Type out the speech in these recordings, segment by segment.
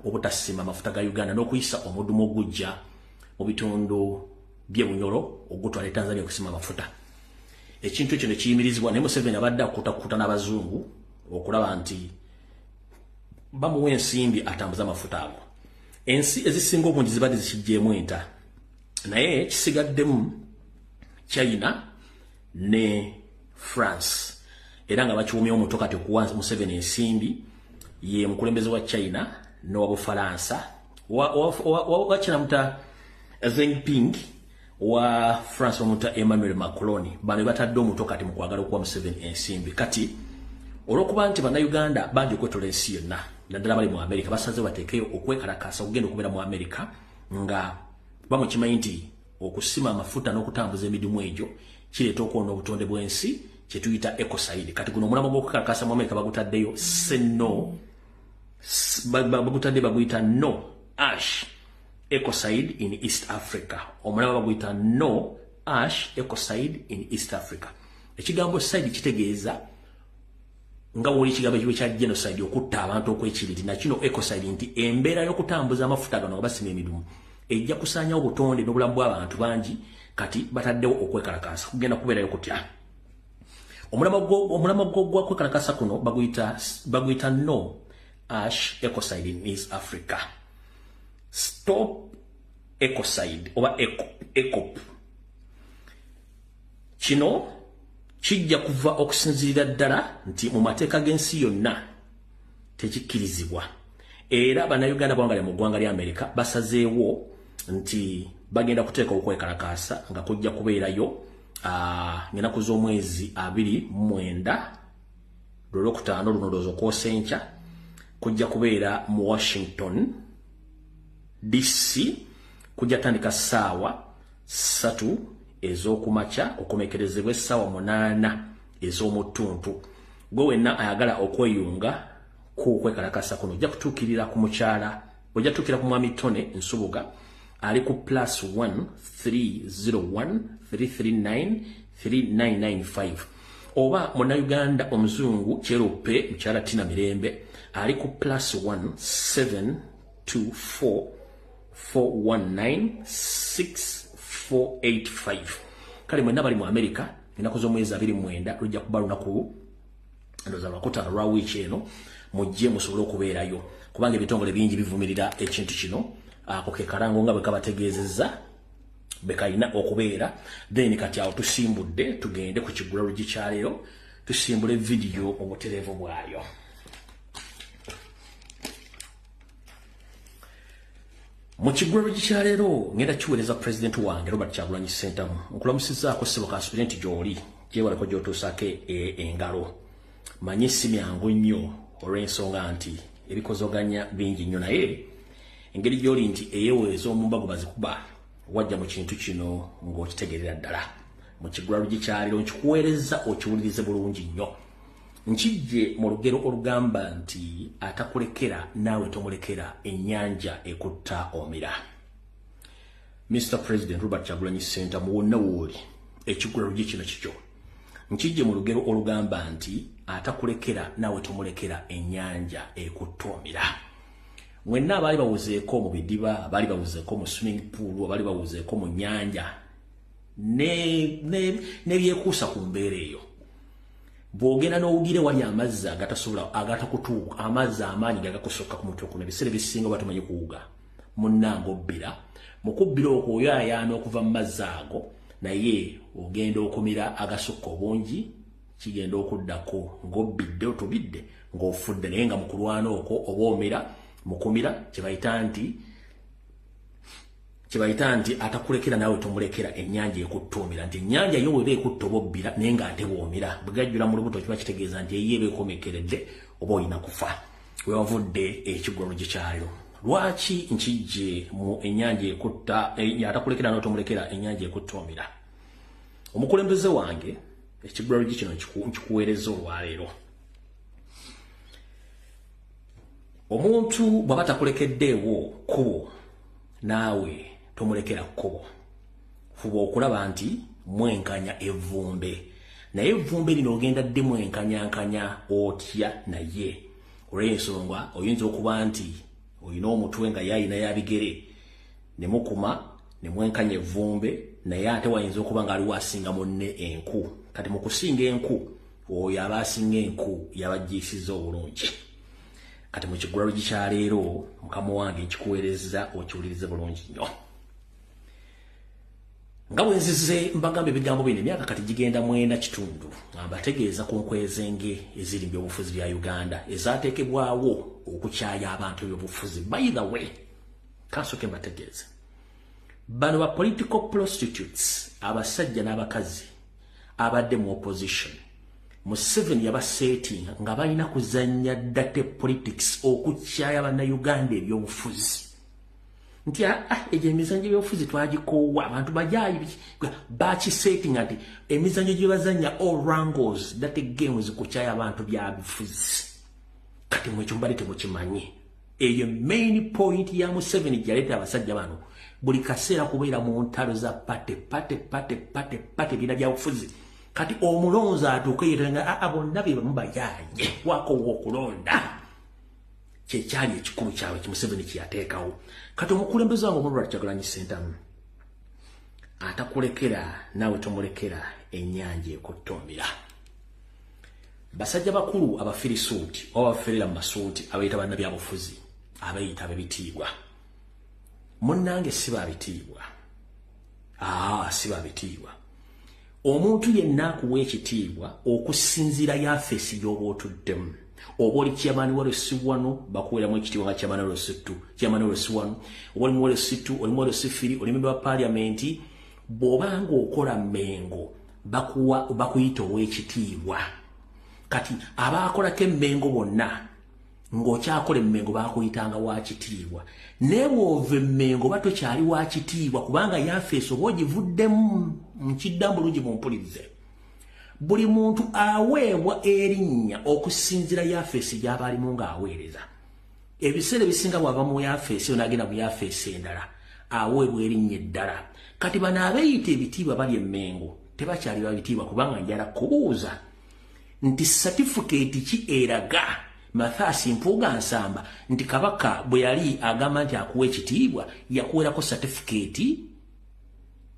obutasima amafuta ga Uganda n'okuyisa omudumu ogujja mu bitundu bye Bunyoro ogutwala Tanzania okusima amafuta. Ekintu ekyo ne kiyimirizibwa ne Museveni abadde akuta n'abazungu okulaba nti bamuwa ensimbi atambuza amafuta ago. Ensi ezisinga obungi zibadde zikijjeemu enta, naye kisigaddemu China ne France. Era nga bakiwumya omuto kati okuwa Museveni ensimbi ye mukulembeze wa China n'owa Bufaransa wa China muta Xi Jinping wa France muta Emmanuel Macron. Bano batadde omuto kati mu kwagala okuwa Museveni ensimbi. Kati olwokuba nti bannayuganda bangi okwetola ensi yonna naddala bali mu America basaze bateekeyo okwekalakasa okugenda okubeera mu America nga bamukimanyi nti okusima amafuta n'okutambuza emirimu egyo kireeta okwonoona obutonde bw'ensi kye tuyita ecocide. Kati guno omulamwa gw'okukalakasa mu America bagutaddeyo baguyita no ash ecocide in East Africa. Omulamwa baguyita no ash ecocide in East Africa. Ekigambo side kitegeeza nga woli kigambo kiwe kya genocide okutta abantu okwekiriri, na kino ecocide nti embeera y'okutambuza amafuta gano nga basima emirimu ejja kusaanya obutonde n'obulamu bw'abantu bangi. Kati bataddewo okwekalakasa kugenda kubeerayo kutya. Omulamwa gw'okwekalakasa kuno baguyita no ash ecocide in East Africa. Stop ecocide oba ECOP. Kino kijja kuva okusinziirira ddala nti mu mateeka g'ensi yonna tekikkirizibwa. Era bannayuganda bawangala mu ggwanga lya America basazeewo nti bagenda kuteeka okwekalakasa nga kujja kubeerayo ng'ennaku z'omwezi 29 Lwolwokutaano luno ndowooza okwosenkya kujja kubeera mu Washington DC. Kujja tandika ssaawa 3 ez'okumakya okumekerezebwa essaawa 8 ez'omutuntu. Gwe wenna ayagala okweyunga ku kwekalakasa kuno ojja kutuukirira ku mukyala, ojja kutuukira ku mwami Tone Nsubuga ali ku +1 301 339 3995, oba Munnayuganda omuzungu Kyeruppe mukyala Tina Mirembe ali ku +1 724 419 6485. Kale mwenna bali mu America ennaku z'omwezi 29 lujja kuba lunaku ndoza lwakutaano lwa wiiki eno, mujje musobole okubeerayo kubanga ebitongole bingi bivumirira ekintu kino. Ako ke kalango nga bwe kabategeezezza bekalina okubeera. Then kati awo tusimbudde tugende ku Kigula Luggi kya leero tusimbule vidiyo obutereevu bwayo. Mu Kigula Luggi kya leero ngenda kiweereza President wange Robert Kyagulanyi Ssentamu okulamusizaako ssebo ka student gy'oli gyewaleko gy'otuusaako engalo. Manyi si myangu nnyo olw'ensonga nti ebikozoganya bingi nnyo, naye engeri gy'oli nti eyeweeza omumbago bazikuba wajja mu kintu kino ng'okitegeerera ddala. Mu Kigula Luggi kya leero nkikuweereza okiwulirize bulungi nnyo. Nkijje mu lugero olugamba nti atakulekera naawe tomulekera, ennyanja ekutta omira. Mr. President Robert Kyagulanyi Ssentamu wonna wooli Ekigula Luggi kino kikyo. Nkijje mu lugero olugamba nti atakulekera naawe tomulekera, ennyanja ekutta omira. Mwenna abaali bawuzeeko mu bidiba, abaali bawuzeeko mu swimming pool, abaali bawuzeeko mu nnyanja n'ebyekuusa ku mbeera eyo, bw'ogenda n'owugire wali amazzi agatakutuuka, amazzi amaanyi gagakusokka ku mutwe kuno ebiseera ebisinga batumanyi kuwuga, munnange obbira mu kubbira okwo oyaayaana okuva mu mazzi ago, naye ogenda okumira agasukka obungi kigenda okuddako ng'obbidde otubidde ng'ofudde, naye nga mu kulwana okwo oba omira mukumira kyebayita nti atakulekera naawe tomulekera, ennyanja ekutta omira. Nti ennyanja yo weba ekutta oba obbira naye ng'ate bw'omira bwegajjula mu lubuto kiba kitegeeza nti eyo eba ekomekeredde oba olina kufa. Wewavudde Ekigula Luggi kya leero. Lwaki nkijje mu ennyanja ekutta atakulekera naawe tomulekera, ennyanja ekutta omira? Omukulembeze wange Ekigula Luggi kino nkikuweereza olwaleero. Omuntu bw'aba takulekeddeewo kkubo naawe tomulekera kkubo. Fuba okulaba nti mwenkanya evvumbe, naye evvumbe lino ogenda dde mwenkanyankanya otya naye. Olw'ensonga oyinza okuba nti oyina omutwe nga yayina yabigere ne mukuma ne mwenkanye evvumbe naye ate wayinza okuba nga aliwo asinga munne enku kati mu kusinga enku oyo aba asinga enku yabajjiisiza obulungi kati mu kigulalo gikyaleero mukama wange nkikuweereza okiwulirize bulungi nnyo nga bwenzize mbagamba ebigambo bino emyaka kati gigenda 4.5 mbategeeza ku nkwezenge eziri mu byobufuzi bya Uganda ezaateekebwawo okukyaya abantu b'ebyobufuzi. By the way, kansooke mbategeeza bano ba political prostitutes abasajja n'abakazi abadde mu opposition Museveni yabasetinga nga balina kuzannya date politics okukyaya bannayuganda ebyobufuzi nti egyo emizannyo by'obufuzi twagikoowa abantu bajayi bakisetinga nti emizannyo gye bazannya all wrangles date games kukyaya abantu byabufuzi kati mwekyo mbali temukimanyi eyo main point ya Museveni gyaleeta abasajja bano buli kaseera kubeera mu ntalo za pate bina byabufuzi kati omulonzi atuuke yetenga bonna be bamubayaye wako okulonda kyekyali ekikulu kyabwe Museveni kyeyateekawo kati omukulembeze wange omulala Kyagulanyi Ssentamu atakulekera naawe tomulekera ennyanja ekuttomera. Basajja bakulu abafirisuuti oba baferera mu masuuti abayita bannabyabufuzi abayita ab'ebitiibwa munnange si babitiibwa si babitiibwa. Omuntu yenna akuwa ekitiibwa okusinziira yafeesi gy'oba otuddemu. Oba oli chairman wa Lwesiwano bakuweeramu ekitiibwa nga chairman wa Lwesittu, chairman wa Lwesiwano, oba oli mu Lwesittu, oli mu Lwesifiri, oli member wa parliament, bw'obanga okola Mmengo bakuyita ow'ekitiibwa. Kati abaakolako Mmengo bonna ng'okyakola Mmengo bakuyitanga wa kitiibwa. Ne bw'ova Mmengo batokyali wa kitiibwa kubanga yafeesi oba ogivuddemu nkiddamu bulungi mumpulirize. Buli muntu aweebwa erinnya okusinzira yafeesi gy'aba alimu ng'aweereza. Ebiseera ebisinga bw'ava mu yafeesi n'agenda mu yafeesi endala aweebwa erinnya eddala. Kati bano abeeyita ebitiibwa bali Mmengo tebakyali babitiibwa kubanga njala kubuuza nti certificate ki eraga Mathias Mpuuga Nsamba nti Kabaka bwe yali agamba nti akuwa ekitiibwa yakuweerako certificate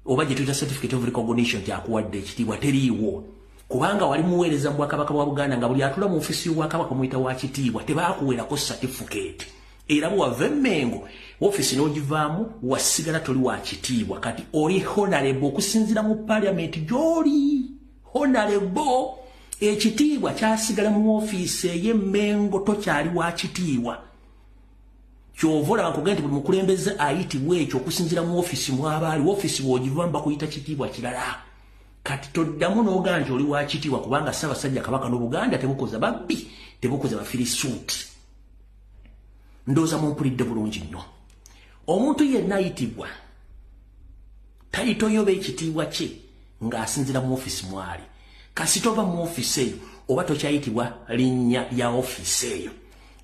oba gye tuyita certificate of recognition nti akuwadde ekitiibwa teriiwo kubanga wali muweereza mu Bwakabaka bwa Buganda nga buli atula mu ofisi y'Obwakabaka muyita wa kitiibwa tebaakuweerako certificate era bwe wava Mmengo ofisi n'ogivaamu wasigala toli wa kitiibwa kati oli honorable okusinziira mu parliament gy'oli honorable ekitiibwa kyasigala mu ofisi ey'Emmengo tokyali wa kitiibwa. Kyova olaba nkugenda nti buli mukulembeze ayitibwa ekyo okusinziira mu ofisi mw'abaali ofisi bw'ogivaamu bakuyita kitiibwa kirala. Kati toddamu n'ogamba nti oli wa kitiibwa kubanga Ssaabasajja Kabaka n'Obuganda tebukoza babbi tebukoza bafirisuuti. Ndowooza mumpulidde bulungi nnyo. Omuntu yenna ayitibwa tayita oyoba ekitiibwa kye ng'asinziira mu ofisi mwali. Kasitova mu ofisi eyo oba tokyayitibwa linnya lya ofisi eyo.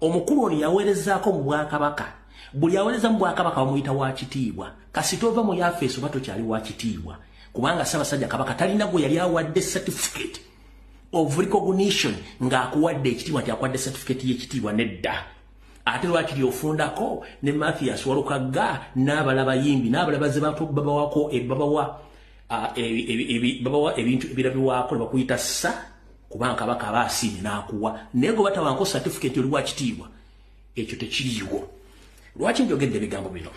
Omukulu ono yaweerezaako mu Bwakabaka. Buli aweereza mu Bwakabaka bamuyita wa kitiibwa. Kasitova mu yafeesi oba tokyali wa kitiibwa. Kubanga Ssaabasajja Kabaka talina gwe yali awadde certificate of recognition ng'akuwadde ekitiibwa nti akuwadde certificate y'ekitiibwa nedda. Ate lwaki lyofundako ne Mathias Walukagga n'abalala bayimbi n'abalala baze babawako babawa ebintu ebirabibwako ne bakuyita ssa kubanga Kabaka aba asiimye n'akuwa naye gwe batawanko certificate oli wa kitiibwa ekyo tekiriiwo. Lwaki njogedde ebigambo bino?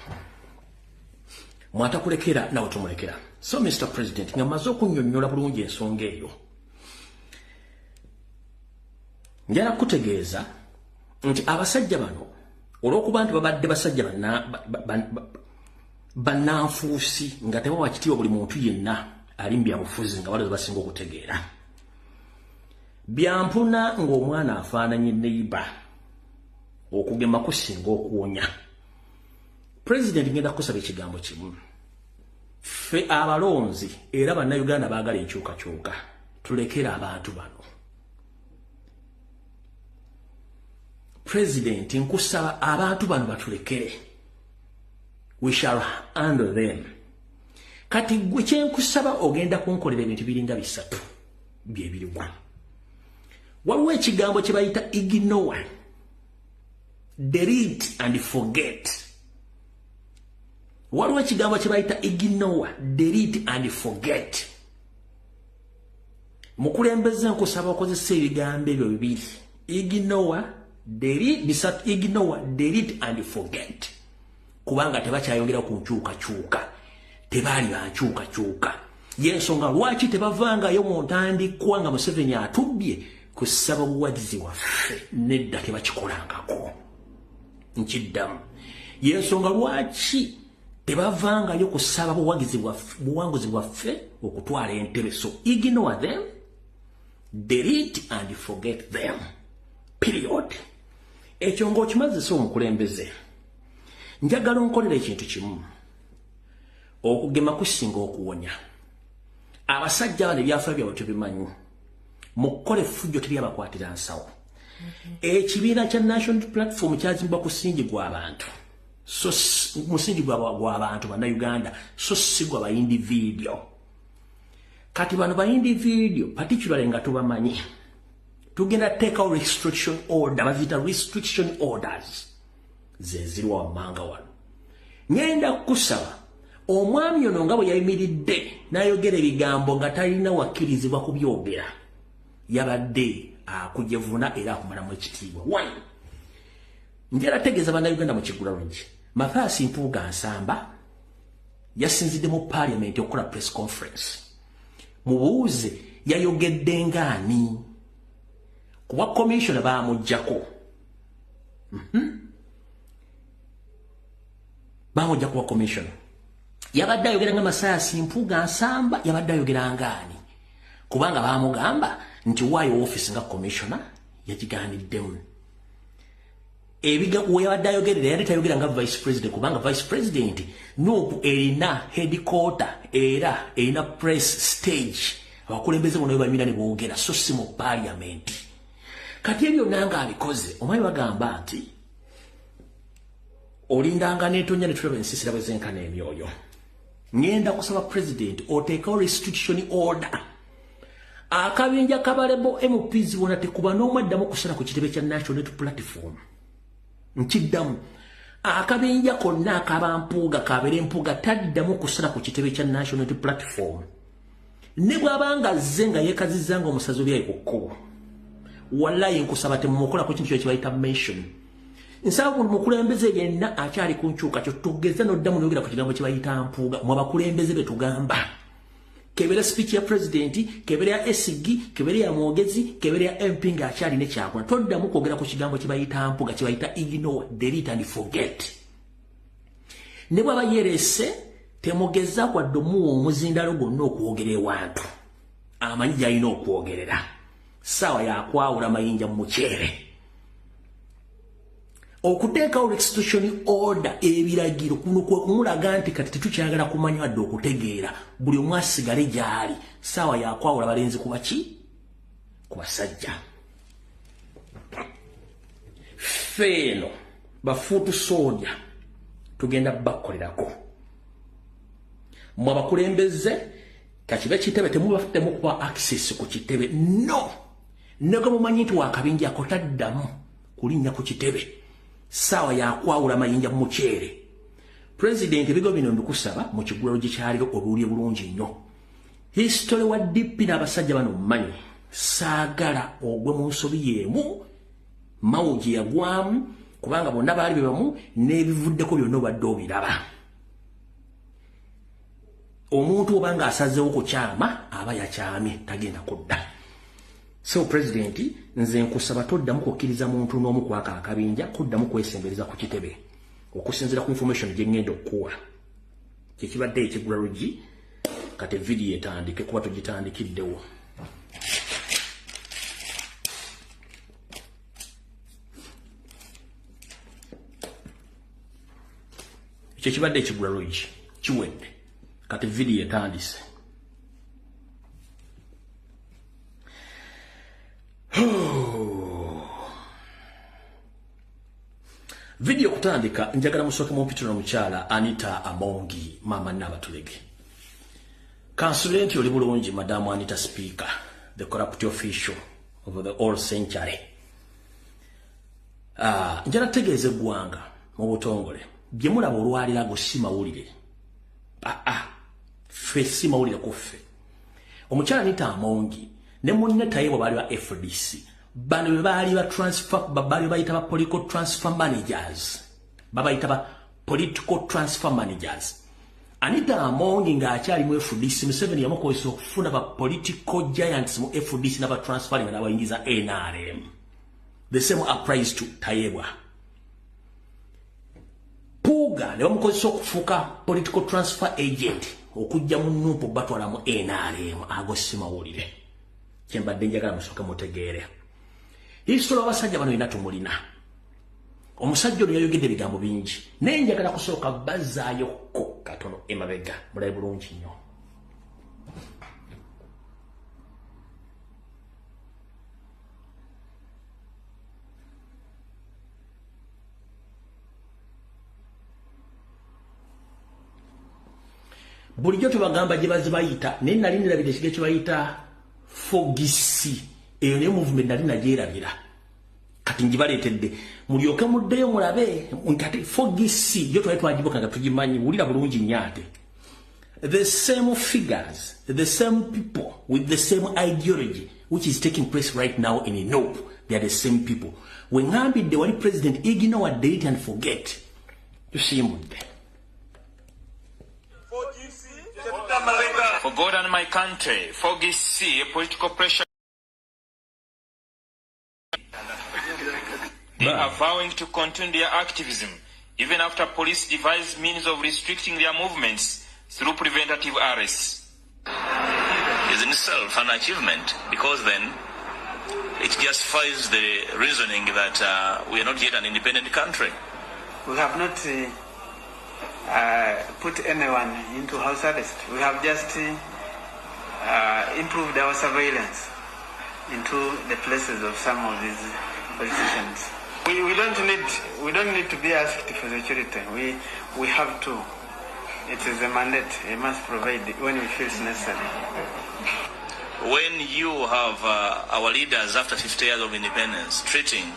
Mwatakulekera nawe tumulekera. So Mr. President nga mmaze okunnyonnyola bulungi ensonga eyo njala kutegeeza nti abasajja bano olw'okuba nti babadde basajja bannanfuusi nga tebawa kitiibwa buli muntu yenna ali mu byabufuzi nga balaza basinga okutegeera. Byampuna ng'omwana afaananye neiba okugema kusinga okuwonya. President ngenda kusaba ekigambo kimu. Ffe abalonzi era bannayuganda baagala enkyukakyuka tulekera abantu bano. President nkusaba abantu bano batulekere. We shall handle them. Kati gwe kyenkusaba ogenda kunkolera ebintu biringa bisatu bye biriwa. Waliwo ekigambo kye bayita ignore. delete and forget. Waliwo ekigambo kye bayita ignore, delete and forget. Mukulembeze nkusaba okozesa ebigambo ebyo bibiri. Ignore, delete and forget. Kubanga tebakyayongera ku nkyukakyuka. Tebaali bankyukakyuka. Yensonga lwaki tebavangayo mu ntandikwa nga Museveni atubbye kusaba buwagizi waffe. Nedda tebakikolangako. Nkiddamu. Yensonga lwaki tebavangayo kusaba buwanguzi waffe okutwala entebe. So ignore them, delete and forget them. Period. Ekyo ng'okimazisa omukulembeze. Njagala onkolera ekintu kimu. Okugema kusinga okuwonya. Abasajja bano ebyafaayo byabwe tubimanyi. Mukole fujjo teryabakwatira nsawo. Ekibiina kya National Platform kyazimbwa ku singi gw'abantu. So musingi gw'abantu bannayuganda, so si gwa ba individual. Kati bano ba individual, particularly nga tubamanyi. Tugenda take out restriction order, bazita restriction orders. Zezirwa wammanga wano. Ngenda kusaba omwami ono nga bwe yayimiridde n'ayogera ebigambo nga talina wakkirizibwa kubyogera. Yabadde akujevuna era akumalamu ekitiibwa. One. Njala tegeeza bannayuganda mu Kigulawungi. Mathias Mpuuga Nsamba yasinzidde mu parliament okukola press conference. Mubuuze yayogedde ng'ani? Kuba commissioner baamuggyako. Baamugya kuba commissioner. Yabadde ayogera nga Mathias Mpuuga Nsamba, yabadde ayogera ng'ani? Kubanga baamugamba nti waayo office nga commissioner yagigaaniddemu. Ebiga yabadde ayogerera yali tayogera nga vice president kubanga vice president n'oku erina headquarter era erina press stage. Abakulembeze bono bamira ne boogera so si mu parliament. Kati ebyo nanga abikoze omayi bagamba nti olindanga n'etonnya ne tulaba ensisira bwe zenkana emyoyo. Ngenda kusaba president oteekawo restriction order. Akabinja kabalebo MPs bona tekuba n'omwaddamu kusala ku kitebe kya National Platform. Nkiddamu akabinja konna akabampuuga kabere mpuuga taddamu kusala ku kitebe kya National Platform. Ne bw'abanga azze nga yeekazizza nga omusazi oli ayikukubo. Wallahi nkusaba temumukola ku kintu kyo kibayita mention. Nsaba buli mukulembeze yenna akyali ku nkyukakyuka tugeza n'oddamu n'oyogera ku kigambo kye bayita mpuuga mu abakulembeze be tugamba. Kebera speech ya president, kebera ya SG, kebera ya mwogezi, kebera ya MP nga akyali ne kyakuna. Toddamu kwogera ku kigambo kye bayita mpuuga, kye bayita ignore, delete and forget. Ne bw'aba yerese temugeza kwadde omuwa omuzindalo gwonna okwogera ewantu. Amanyi gy'alina okwogerera. Ssaawa yakwawula mayinja mu muceere. Okuteekawo restitution order ebiragiro kuno kumulaga nti kati tetukyagala kumanya wadde okutegeera buli omu asigale gy'ali. Ssaawa yakwawula balenzi kuba ki? Ku basajja. Feeno bafuutu soja tugenda bakolerako. Mwe abakulembeze kakibe kitebe temubafuddemu kuba access ku kitebe. No! Nega mumanyi nti wakabinja ako taddamu kulinnya ku kitebe. Ssaawa yakwawula mayinja mu muceere. President ebigo bino mbikusaba mu kigulalo gye kyaliyo obuwulye bulungi nnyo. History wa DP n'abasajja bano mmanyi. Saagala ogwe mu nsobi y'emu Mao gye yagwamu kubanga bonna baali be bamu n'ebivuddeko byonna obadde obiraba. Omuntu obanga asazeewo kukyama aba yakyamye tagenda kudda. So president nze nkusaba toddamu kukkiriza muntu n'omu kwaka akabinja kuddamu kwesembereza ku kitebe okusinziira ku information gye ngenda okuwa. Kyekibadde ekigulalogi kati video etandike kuba tugitandikiddewo. Kyekibadde ekigulalogi kiwedde kati video etandise. Video kutandika njagala musooke mu mpitula mukyala Anita Amongi mama Nabatulege. Consultant oli bulungi Madam Anita Speaker, the corrupt official of the All Century. njala tegeeze eggwanga mu butongole bye mulaba olwalira go si mawulire ffe si mawulire kuffe omukyala Anita Amongi ne munne Tayeebwa baali ba FDC bano be baali ba transfer baali bayita ba political transfer managers babayita ba political transfer managers Anita Amongi ng'akyali mu FDC Museveni yamukozesa okufuna ba political giants mu FDC n'aba transferring n'abayingiza NRM. The same applies to Tayeebwa. Puga ne bamukozesa okufuuka political transfer agent okujja mu Nuupu batwala mu NRM ago simawulire. Kyembadde njagala musooke mutegeere. History abasajja bano ina tumulina. Omusajja ono yayogedde ebigambo bingi naye njagala kusooka bazaayokko katono emabega mulabe bulungi nnyo. Bulijjo tebagamba gye bazibayita naye nali nirabira ekige kye bayita fogisi eyo ne movement nali nagyerabira kati njibaleetedde mulyoke muddeyo mulabe nkati fogisi yo twali twagibuka nga tugimanyi wulira bulungi nyaate. The same figures, the same people with the same ideology which is taking place right now in Enope, they are the same people. When ngambidde wali president ignore, date and forget. Tusiimudde. For God and my country, Fogisi, a political pressure. They are vowing to continue their activism, even after police devised means of restricting their movements through preventative arrests. Is in itself an achievement, because then it justifies the reasoning that we are not yet an independent country. We have not put anyone into house arrest. We have just improved our surveillance into the places of some of these politicians. We don't need to be asked for security. We have to. It is a mandate. We must provide when we feel necessary. When you have our leaders after 50 years of independence treating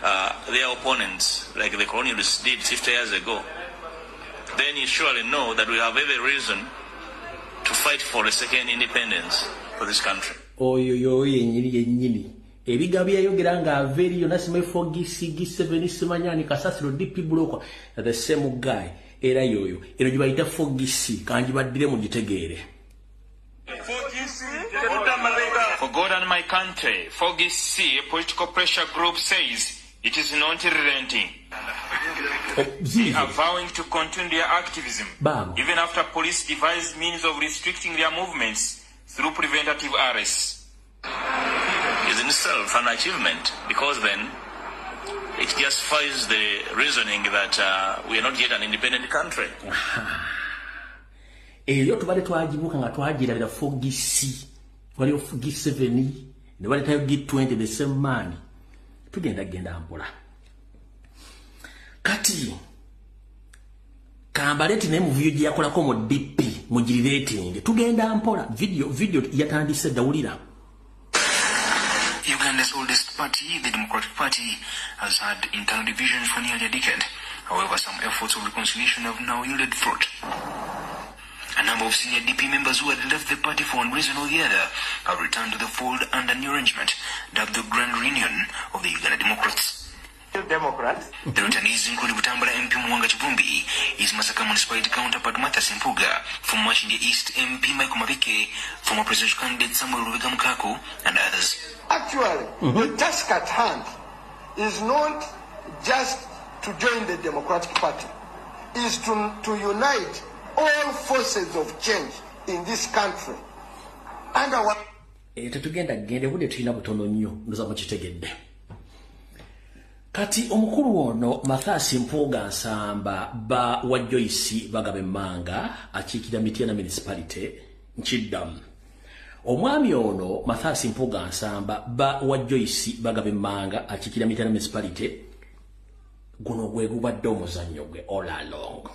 their opponents like the colonialists did 50 years ago, then you surely know that we have every reason to fight for a second independence for this country. Ebigambo yayogera nga averi yonna simefogisi G7 simanyani kasasiro DP block the same guy era yoyo eno gibayita fogisi kanjibaddire mu gitegeere. For God and my country, Fogisi, a political pressure group, says it is not relenting. They are vowing to continue their activism, even after police devised means of restricting their movements through preventative arrests. Is in itself an achievement, because then it justifies the reasoning that we are not yet an independent country. Eyo tubale twagibuka nga twagirabira fogisi waliyo G7 ne baletayo G20 the same man tugenda mpola kati kambaleti naye mu video gyakolako mu DP mugirireetinge tugenda mpola video yatandise dawulira. Uganda's oldest party, the Democratic Party, has had internal divisions for nearly a decade. However, some efforts of reconciliation have now yielded fruit. A number of senior DP members who had left the party for one reason or the other have returned to the fold under new arrangement, dubbed the Grand Reunion of the Uganda Democrats. Democrats. The returnees include Butambala MP Mwanga Chivumbi, his Masaka municipality counterpart Martha Simpuga, former Chindia East MP Michael Mavike, former presidential candidate Samuel Rubega Mukako, and others. Actually, the task at hand is not just to join the Democratic Party, is to unite all forces of change in this country. And our tetugenda gende budde tulina butono nnyo ndoza mukitegedde. Kati omukulu ono Mathasi Mpuuga Nsamba ba wa Joyce Bagabe Manga akiikira Mityana municipality Nkiddamu. Omwami ono Mathasi Mpuuga Nsamba ba wa Joyce Bagabe Manga akiikira Mityana municipality guno gwe gubadde omuzannyo gwe all along.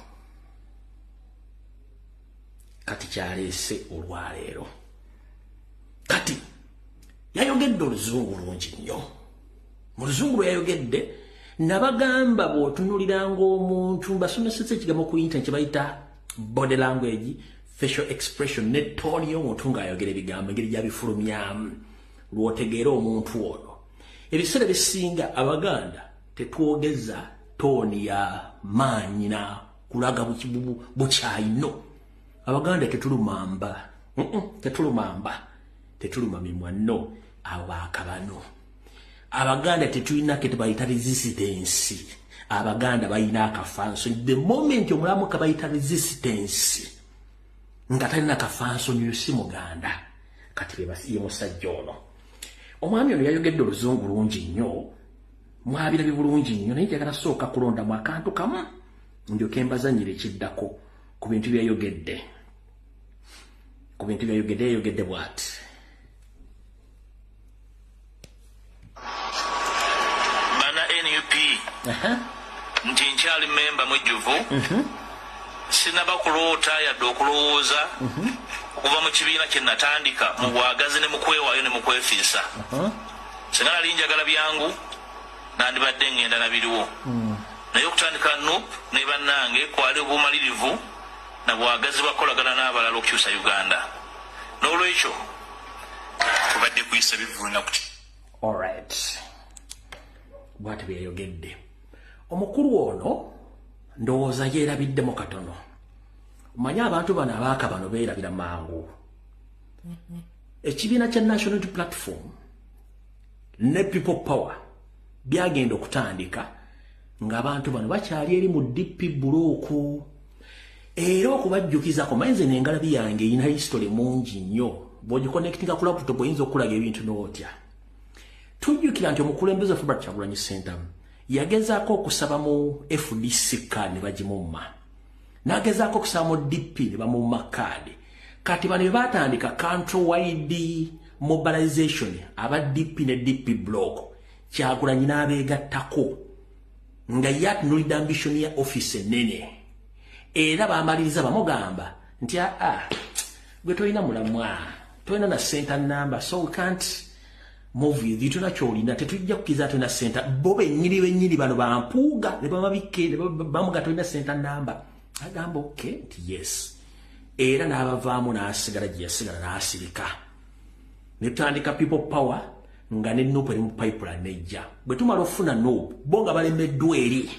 Kati kyaleese olwaleero. Kati yayogedde oluzungu lungi nnyo. Mu luzungu lwe yayogedde nabagamba bw'otunuuliranga omuntu basomeseza ekigambo ku internet kyebayita body language, facial expression ne tooni y'omuntu ng'ayogera ebigambo engeri gy'abifulumyamu lw'otegeera omuntu ono. Ebiseera bisinga Abaganda tetwogeza tooni ya maanyi na kulaga bukyayino. Abaganda tetulumamba, tetuluma mimwa no, abakabano. Abaganda tetulina ke tebayita resistance. Abaganda bayina akafanso. The moment omulamu kabayita resistance nga talina kafanso nyusi muganda kati bebasiye musajja ono. Omwami ono yayogedde oluzungu lungi nnyo, mwabirabye bulungi nnyo, naye njagala sooka kulonda mu akantu kamu ndyoke mbazanyire ekiddako ku bintu byayogedde. Yayogedde bw'ati. Bana NUP nti nkyali memba mujjuvu, sinaba kuloota yadde okulowooza okuva mu kibiina kye natandika mu bwagazi ne mu kwewaayo ne mu kwefiisa. Singa nali njagala byangu nandibadde ngenda na biriwo, naye okutandika NUP ne bannange kwali obumalirivu na bwagazi bakolagana n'abalala okukyusa Uganda. N'olwekyo kubadde kuyisa bivuna kuti. Alright. Bw'ati byayogedde. Omukulu ono ndowooza yeerabiddemu katono. Omanyi abantu bano abaaka bano beerabira mangu. Ekibiina kya National Unity Platform ne People Power byagenda okutandika ng'abantu bano bakyali eri mu DP bulooku. Era okubajjukizako manze n'engalabi yange erina history mungi nnyo. Bw'ogiconnectinga ku laptop oyinza okulaga ebintu n'otya. Tujjukira nti omukulembeze Robert Kyagulanyi Ssentamu yagezaako okusaba mu FDC kaadi ne bagimumma. N'agezaako okusaba mu DP ne bamumma kaadi. Kati bano batandika country-wide mobilization aba DP ne DP block. Kyagulanyi n'abeegattako nga yatunulidde ambition ya office ennene. Era bamaliriza bamugamba nti gwe tolina mulamwa, tolina na center number, so we can't move with you. Tuna kyolina tetujja kukiza tolina center. Bo bennyini bano bampuuga ne bamabikke ne bamuga tolina center number. Agamba okay nti yes. Era n'abavaamu n'asigala gye yasigala n'asirika. Ne tutandika People Power nga ne NUP eri mu pipeline nejja. Bwe tumala ofuna NUP bo nga balemeddwa eri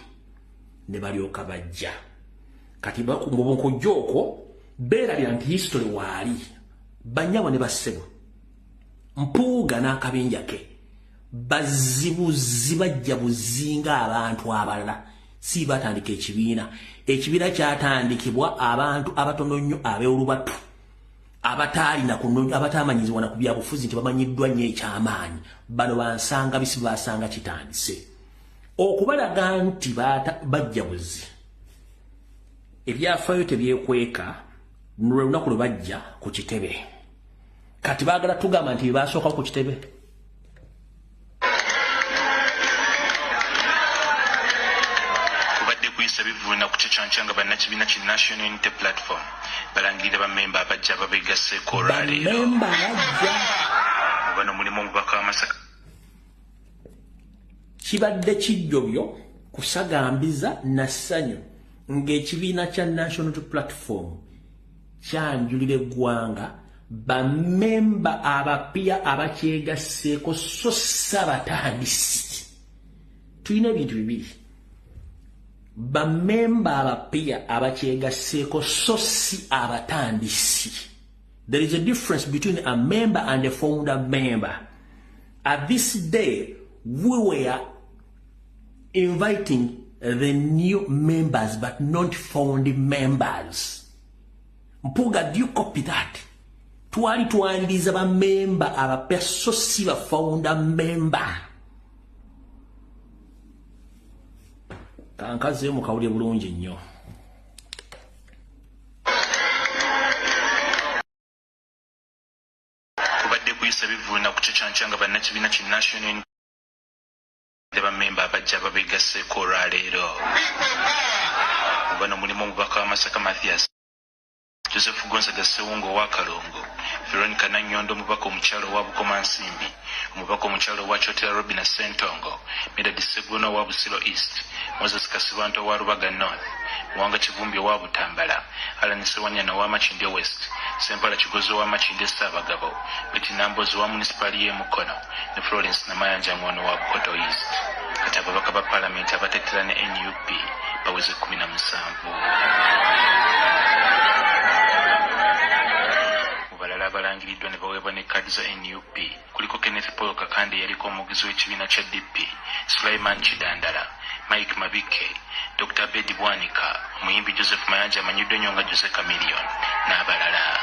ne balyoka bajja. Kati bakumubonko joko beerabira nti history waali banyabo ne bassebo mpuuga n'akabinja ke bazibuzi bajja buzinga abantu abalala si batandika ekibiina kyatandikibwa abantu abatono nnyo ab'olubatu abataalina kunnyo abatamanyizibwa na ku byabufuzi nti bamanyiddwa nnyo ekyamaanyi. Bano bansanga bisi basanga kitandise okubalaga nti bajja buzi. Ebyafaayo tebyekweka n'olunaku lwe bajja ku kitebe. Kati baagala tugamba nti basooka ku kitebe. Kubadde kuyisa bivuna ku kyekyonkyanga bannakibiina ki National Unity Platform balangirira bammemba abajja babeegasseeko olwaleero. Bano mulimu omubaka w'Amasaka. Kibadde kijjobyo kusagambiza na ssanyu ng'ekibiina kya National Unity Platform kyanjulira eggwanga bammemba abapya abakyegasseeko so si abatandisi. Tulina ebintu bibiri. Bammemba abapya abakyegasseeko so si abatandisi. There is a difference between a member and a founder member. At this day, we were inviting the new members but not founding members. Mpuga, do you copy that? Twali twaniriza ba member abapya so si ba founder member. Kankaze mukawulye bulungi nnyo. Kubadde kuyisa bivuna ku kyekyonkyanga bannakibiina ki National Unity bammemba abajja babeegasseeko olwaleero. Bano mulimu omubaka w'Amasaka Mathias Joseph Gonzaga Sewungo wa Kalongo, Veronica Nanyondo omubaka omukyalo wa Bukoma Nsimbi, omubaka omukyalo wa Chotera Robina Sentongo, Medadi Seguno wa Busiro East, Moses Kasibanto wa Rubaga North, Mwanga Kivumbi wa Butambala, Alan Sewanyana wa Machinde West, Sempala Kigozo wa Machinde Sabagabo, Betty Nambozi wa Municipality Mukono, ne Florence Namayanja Ngono wa Bukoto East. Kati ababaka ba Parliament abateetera ne NUP baweze 17. Mubalala abalangiriddwa ne baweebwa ne kkaadi za NUP kuliko Kenneth Paul Kakande yaliko omugezi w'ekibiina kya DP, Sulaiman Kidandala, Mike Mabike, Dr. Bedi Bwanika, omuyimbi Joseph Mayanja amanyiddwa nnyo nga Jose Chameleone n'abalala.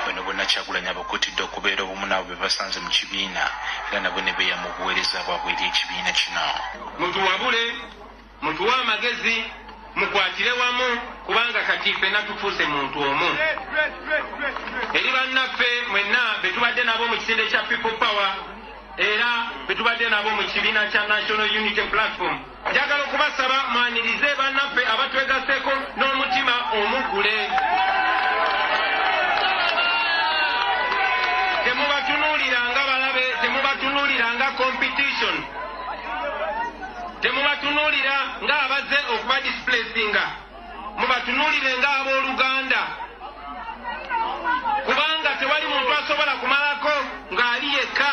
Bano bonna Kyagulanyi abakuutidde okubeera obumu n'abo be basanze mu kibiina era nabo ne beeya mu buweereza bwabwe eri ekibiina kino. Mutuwabule, mutuwe amagezi, mukwatire wamu kubanga kati ffenna tufuuse muntu omu. Eri bannaffe mwenna betubadde nabo mu kisinde kya People Power era betubadde nabo mu kibiina kya National Unity Platform. Njagala okubasaba mwanirize bannaffe abatwegaseeko n'omutima omugule. Temubatunuliranga balabe, temubatunuliranga competition. Temubatunulira nga abaze okuba displacinga. Mubatunulire nga abooluganda. Kubanga tewali muntu asobola kumalako ng'ali yekka.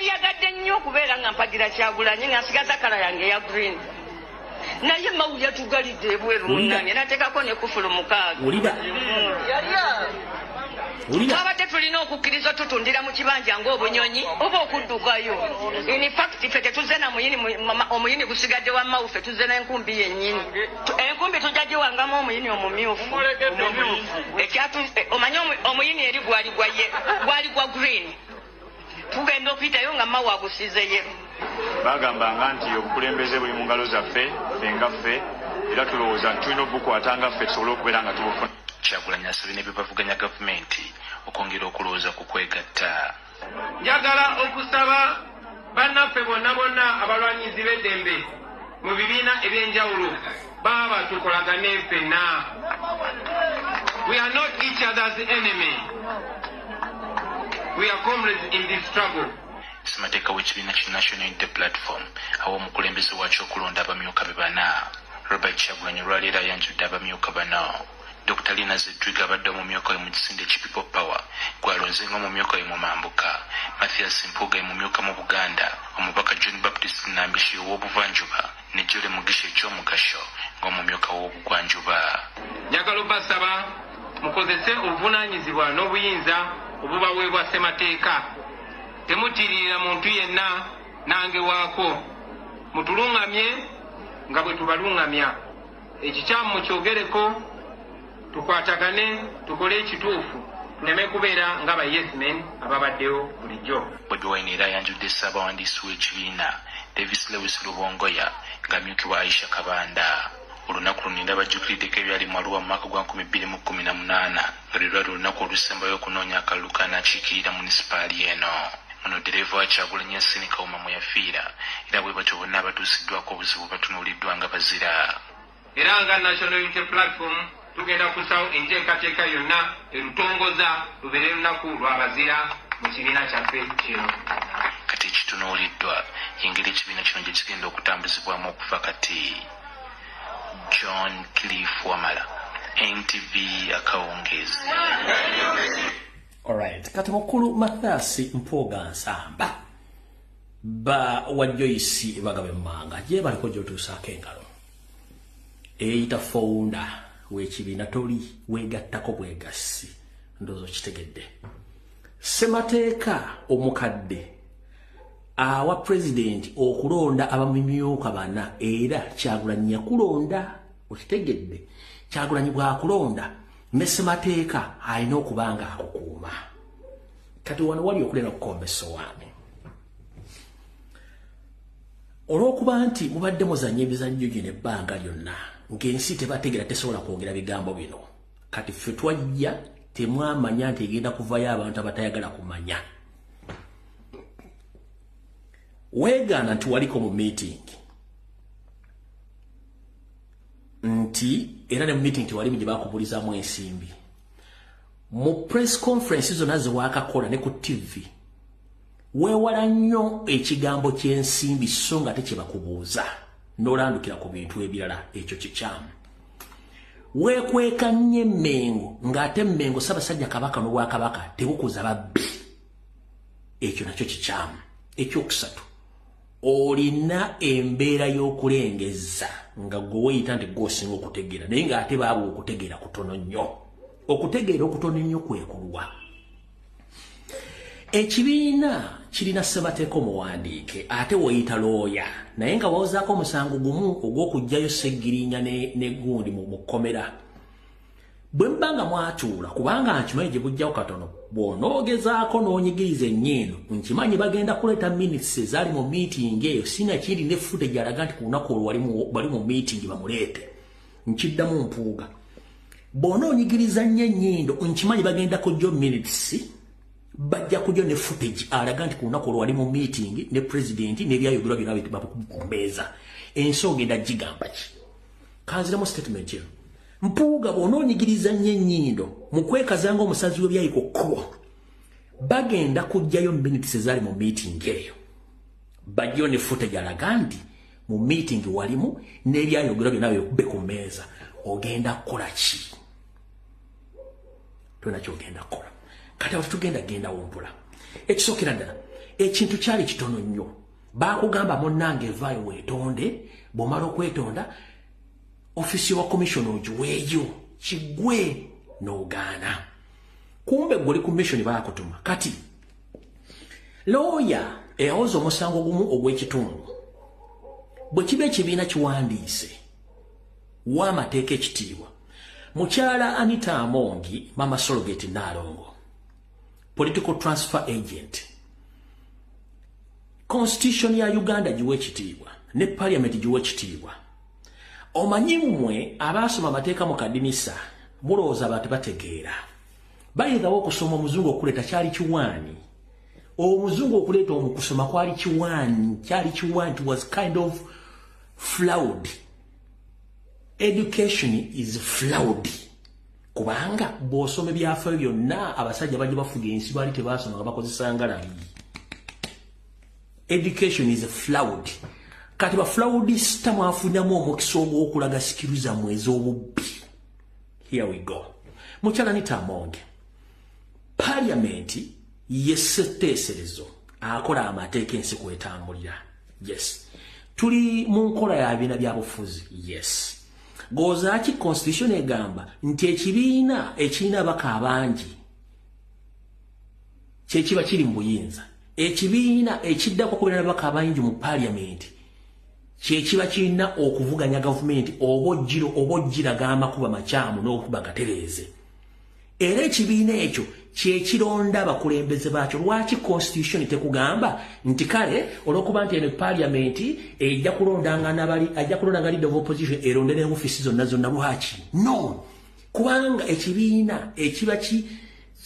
Yagadde nnyo okubeera nga mpagira Kyagulanyi nga nsigaza kala yange ya green. Naye mawulire tugalidde ebweru munnange nateekako ne kufulu 6. Twabadde tulina okukkiriza tutundira mu kibanja ng'obunyonyi oba okuddukayo. In fact ffe tetuze na omuyini gusigadde wa mawufe tuze n'enkumbi yennyini. Enkumbi tujja giwangamu omuyini omumyufu. Omanyi omuyini eri gwali gwa green. Tugenda okuyitayo nga mawu agusizeyo. Bagambanga nti obukulembeze buli mu ngalo zaffe ffe ffe era tulowooza nti tulina obukwata nga ffe tusobole okubeera nga tubufuna. Kyagulanyi asabye ne bebavuganya gavumenti okwongera okulowooza ku kwegatta. Njagala okusaba bannaffe bonna abalwanyizi b'eddembe mu bibiina eby'enjawulo baba tukolagane ffenna. We are not each other's enemy. We are comrades in this struggle. Ssemateeka w'ekibiina ki National Unity Platform awo omukulembeze waakyo okulonda abamyuka be 4. Robert Kyagulanyi olwaleero ayanjudde abamyuka 4. Dr. Lina Zedriga abadde omumyuka we mu kisinde ki People Power gwalonze ng'omumyuka we mu Mambuka, Mathias Mpuga mumyuka mu Buganda, omubaka John Baptist Nambishi w'obuvanjuba ne Jole Mugisha ekyomugasho ng'omumyuka w'obugwanjuba. Njagala obbasaba mukozese obuvunaanyizibwa n'obuyinza obubaweebwa ssemateeka. Temutiririra muntu yenna nange waako. Mutuluŋŋamye nga bwe tubaluŋŋamya. Ekikyamu mukyogereko, tukwatagane, tukole ekituufu, tuleme kubeera nga ba yes men ababaddewo bulijjo. Bobi Wine era ayanjudde ssaabawandiisi w'ekibiina Davis Lewis Lubongoya ng'amyukibwa Aisha Kabanda. Olunaku luno ndabajjukirideko ebyali mu Arua mu mwaka gwa 2018 nga lwe lwali olunaku olusembayo okunoonya akalulu k'anaakiikirira munisipaali eno. Muno ddereeva wa Kyagulanyi Yasin Kawuma mwe yafiira era bwe batyo bonna abatuusiddwako obuzibu batunuuliddwa nga bazira. Era nga National Unity Platform tugenda kusawo enteekateeka yonna erutongoza lubeere lunaku lw'abazira mu kibiina kyaffe kino. Kati ekitunuuliddwa y'engeri ekibiina kino gye kigenda okutambuzibwamu okuva kati. John Cliff Wamala, NTV Akawungezi. Alright, kati mukulu Mathias Mpuga Nsamba ba wa Joyce Bagabe Manga je baliko gyotuusaako engalo. Eyita founder w'ekibiina toli weegattako bwegassi ndowooza kitegedde. Ssemateeka omukadde awa president okulonda abamyuka 4 era Kyagulanyi yakulonda okitegedde. Kyagulanyi bw'akulonda ne ssemateeka alina okuba nga akukuuma. Kati wano wali okulena okukomba essowaani. Olw'okuba nti mubadde muzannya emizannyo gino ebbanga lyonna ng'ensi tebategeera tesobola kwogera bigambo bino, kati ffe twajja temwamanya nti egenda kuvayo abantu abatayagala kumanya. Weegaana nti waliko mu meeting nti era ne meeting walimu gye bakubulizamu ensimbi mu press conference zonna ze wakakola ne ku TV weewala nnyo ekigambo ky'ensimbi so nga tekyebakubuuza n'olandukira ku bintu ebirala ekyo kikyamu weekweka nnyo Mmengo ng'ate Mmengo Ssaabasajja Kabaka n'Obwakabaka tebukuza babbi ekyo nakyo kikyamu ekyokusatu olina embeera y'okulengeza nga gwe weeyita nti gw'osinga okutegeera naye ng'ate baabwe okutegeera kutono nnyo okutegeera okutono ennyo kwekulwa ekibiina kirina Ssemateeka omuwandiike ate weeyita looya naye nga wawozaako omusango gumu ogw'okugjayo Sseggirinya ne gundi mu kkomera bwe mbanga mwatuula kubanga nkimanyi gye bujjawo katono bw'onoogezaako n'onyigiriza ennyindo nkimanyi bagenda kuleeta minutes ezaali mu meeting eyo sinakindi ne footage alaga nti ku lunaku olwo bali mu meeting bamuleete nkiddamu mpuuga bw'onoonyigiriza nnyo ennyindo nkimanyi bagenda kujja minutes bajja kujja ne footage alaga nti ku lunaku olwo wali mu meeting ne president n'ebyayogerwa byonna bakumeeza ensonga enda gigamba ki kanziramu statement eyo mpuuga bw'onoonyigiriza nnyo ennyindo mu kwekazanga omusazi w'ebyayiko kkubo bagenda kujjayo minutes ezaali mu meeting eyo bajjayo ne footage alaga nti mu meeting walimu n'ebyayogerwa byonna bikubbe ku mmeeza ogenda kukola ki tolina kyogenda kukola kati awo tetugenda genda wumpula ekisookera ddala ekintu kyali kitono nnyo baakugamba munnange evaayo weetonde bw'omala okwetonda ofisi wa commission ogiweeyo kigwe n'ogaana kumbe gwe oli ku mission baakutuma kati looya eyawoza omusango gumu ogw'ekitundu bwe kiba ekibiina kiwandiise w'amateeka ekitiibwa mukyala Anita Amongi Mama Sologate Nalongo political transfer agent constitution ya Uganda giwe ekitiibwa ne parliament giwe ekitiibwa omanyi mmwe abaasoma amateeka mu kadinisa mulowooza abantu bategeera bayinzawo okusoma omuzungu okuleeta kyali kiwaani omuzungu okuleeta omukusoma kwali kiwaani it was kind of flawed education is flawed kubanga bw'osoma ebyafaayo byonna abasajja bajja bafuga ensi baali tebaasoma nga bakozesa ngalabi education is flawed kati baflawudisita mwafunyamu omukisa ogw'okulaga sikiriza mwezi obubbi here we go mukyala Anita Amongi parliamenti y'esseteeserezo akola amateeka ensi kwetambulira yes tuli mu nkola ya bibiina byabufuzi yes gozaaki constitution egamba nti ekibiina ekirina abaka abangi kyekiba kiri mu buyinza ekibiina ekiddako kubeera n'abaka abangi mu parliamenti kyekiba kirina okuvuganya gavumenti oba ogiraga amakuba makyamu n'okuba gatereeze era ekibiina ekyo kyekironda abakulembeze baakyo lwaki constitution tekugamba nti kale olw'okuba nti eno parliamenti ejja kulondanga leader of opposition erondere ofisi zonna lwaki no kubanga ekibiina ekiba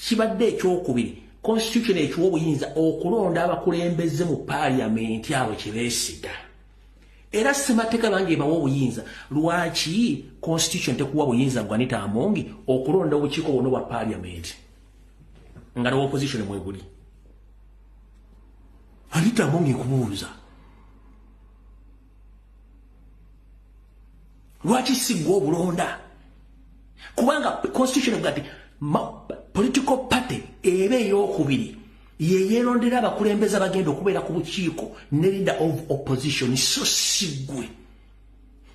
kibadde ekyokubiri constitution ekiwa obuyinza okulonda abakulembeze mu parliamenti abo kyebeesiga era Ssemateeka bange bawa obuyinza lwaki constitution tekuwa buyinza gwa Anita Amongi okulonda obukiiko bwonna bwa parliament nga ne opposition mweguli Anita Amongi kubuuza lwaki sigwa obulonda kubanga constitution egati political party eba ey'okubiri yeerondera abakulembeze abagenda okubeera ku bukiiko ne leader of opposition so sigwe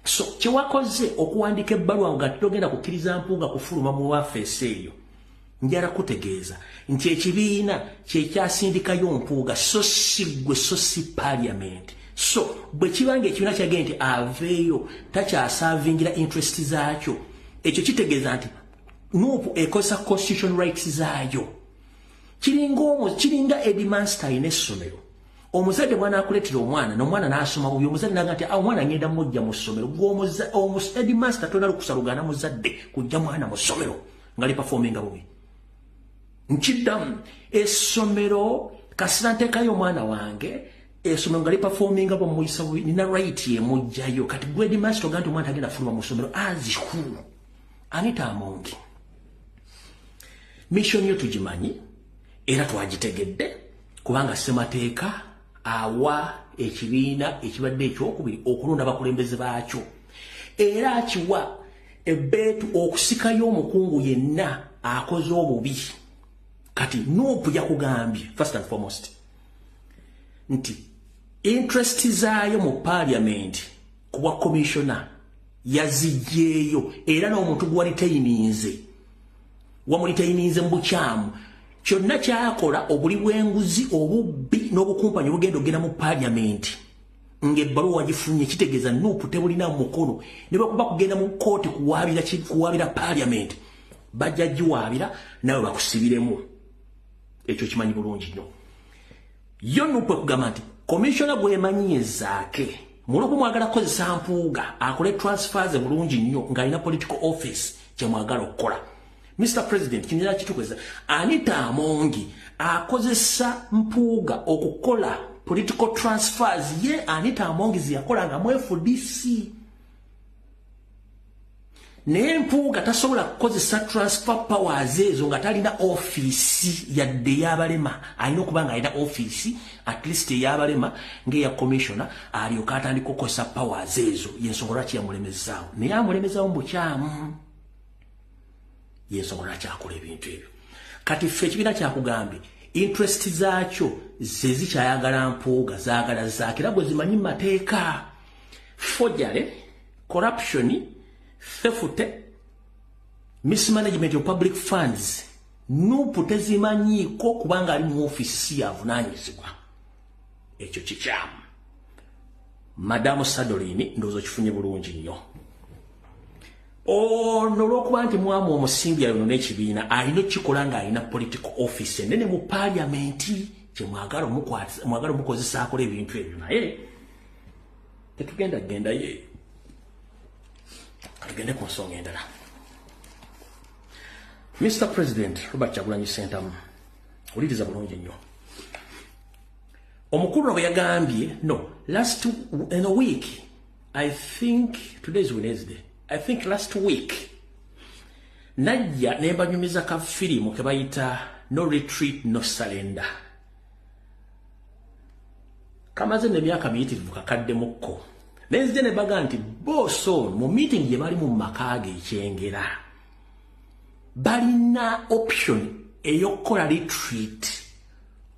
so kyewakoze okuwandika ebbaluwa nga togenda kukkiriza Mpuuga kufuluma mu wafeesi eyo njala kutegeeza nti ekibiina kyekyasindikayo Mpuuga so sigwe so si parliament so bwe kibanga ekibiina kyagenda nti aveeyo takyasavingira interest zaakyo ekyo kitegeeza nti nuupu ekozesa constitution rights zaayo kiringa Edmaster ine essomero omuzadde mwana akuletera omwana n'omwana n'asoma bubi omuzadde naga nti omwana ngenda mujja mu ssomero Edmaster tona lukusalugana muzadde kujja mwana mu ssomero ngali performinga bubi nkiddamu essomero kasira nteekayo omwana wange essomero ngali performinga bwe muyisa bubi nina right ye mujjayo kati gwe Edmaster oga nti omwana agenda fuluma mu ssomero azikulu Anita Amongi mission yo tugimanyi era twagitegedde kubanga Ssemateeka awa ekibiina ekibadde ekyokubiri okulonda abakulembeze baakyo era akiwa ebbeetu okusikayo omukungu yenna akoze obubi. Kati Nuupu yakugambye first and foremost nti interest zaayo mu parliament kuwa commissioner yazijjeeyo era n'omuntu gwalitayinize wamulitayinize mu bukyamu kyonna kyakola obuli bw'enguzi obubbi n'obukumpanyi obugenda mu parliament ng'ebbaluwa wagifunye kitegeeza Nuupu tebulina mukono ne bakuba kugenda mu kooti kuwaabira parliament bajja giwaabira nawe bakusibiremu. Ekyo kimanyi bulungi nnyo. Yo Nuupu ekugamba nti commissioner gwemanyi zaake muloko mwagala kukozesa Mpuuga akole transfers bulungi nnyo ng'alina political office kye mwagala okukola. Mr. President kinira kitukweza Anita Amongi akozesa Mpuuga okukola political transfers ye Anita Amongi ziyakola nga mu FDC. Naye Mpuuga tasobola kukozesa transfer powers ezo nga talina office yadde y'abalema. Alina okuba nga alina office at least ey'abalema ng'eya commissioner alyoka atandika okukozesa powers ezo y'ensonga lwaki yamulemezaawo. Naye amulemezaawo mu bukyamu. Y'ensonga lwaki akola ebintu ebyo. Kati ffe ekibiina kyakugambye interest zaakyo ze zikyayagala Mpuuga zaagala zaake era bwe zimanyi mu mateeka. Forgery, corruption, theft, mismanagement of public funds Nuupu tezimanyiiko kubanga ali mu office yavunaanyizibwa. Ekyo kikyamu. Madamu Sadoline ndowooza kifunye bulungi nnyo. Ono lw'okuba nti mwamu omusimbi ayono n'ekibiina alina okikola ng'alina political office enene mu parliament kye mwagala omukozesa akola ebintu ebyo naye tetugenda kugenda ye. Katugende ku nsonga endala. Mr. President Robert Kyagulanyi Ssentamu uliriza bulungi nnyo. Omukulu bwe yagambye in a week, I think today is Wednesday. I think last week najja nembanyumiza ka firimu ke bayita No Retreat No Surrender. Kamaze n'emyaka miyitirivu kakaddemukko. Nenzije ne baga nti boso mu meeting gye bali mu makaage ekyengera balina option ey'okukola retreat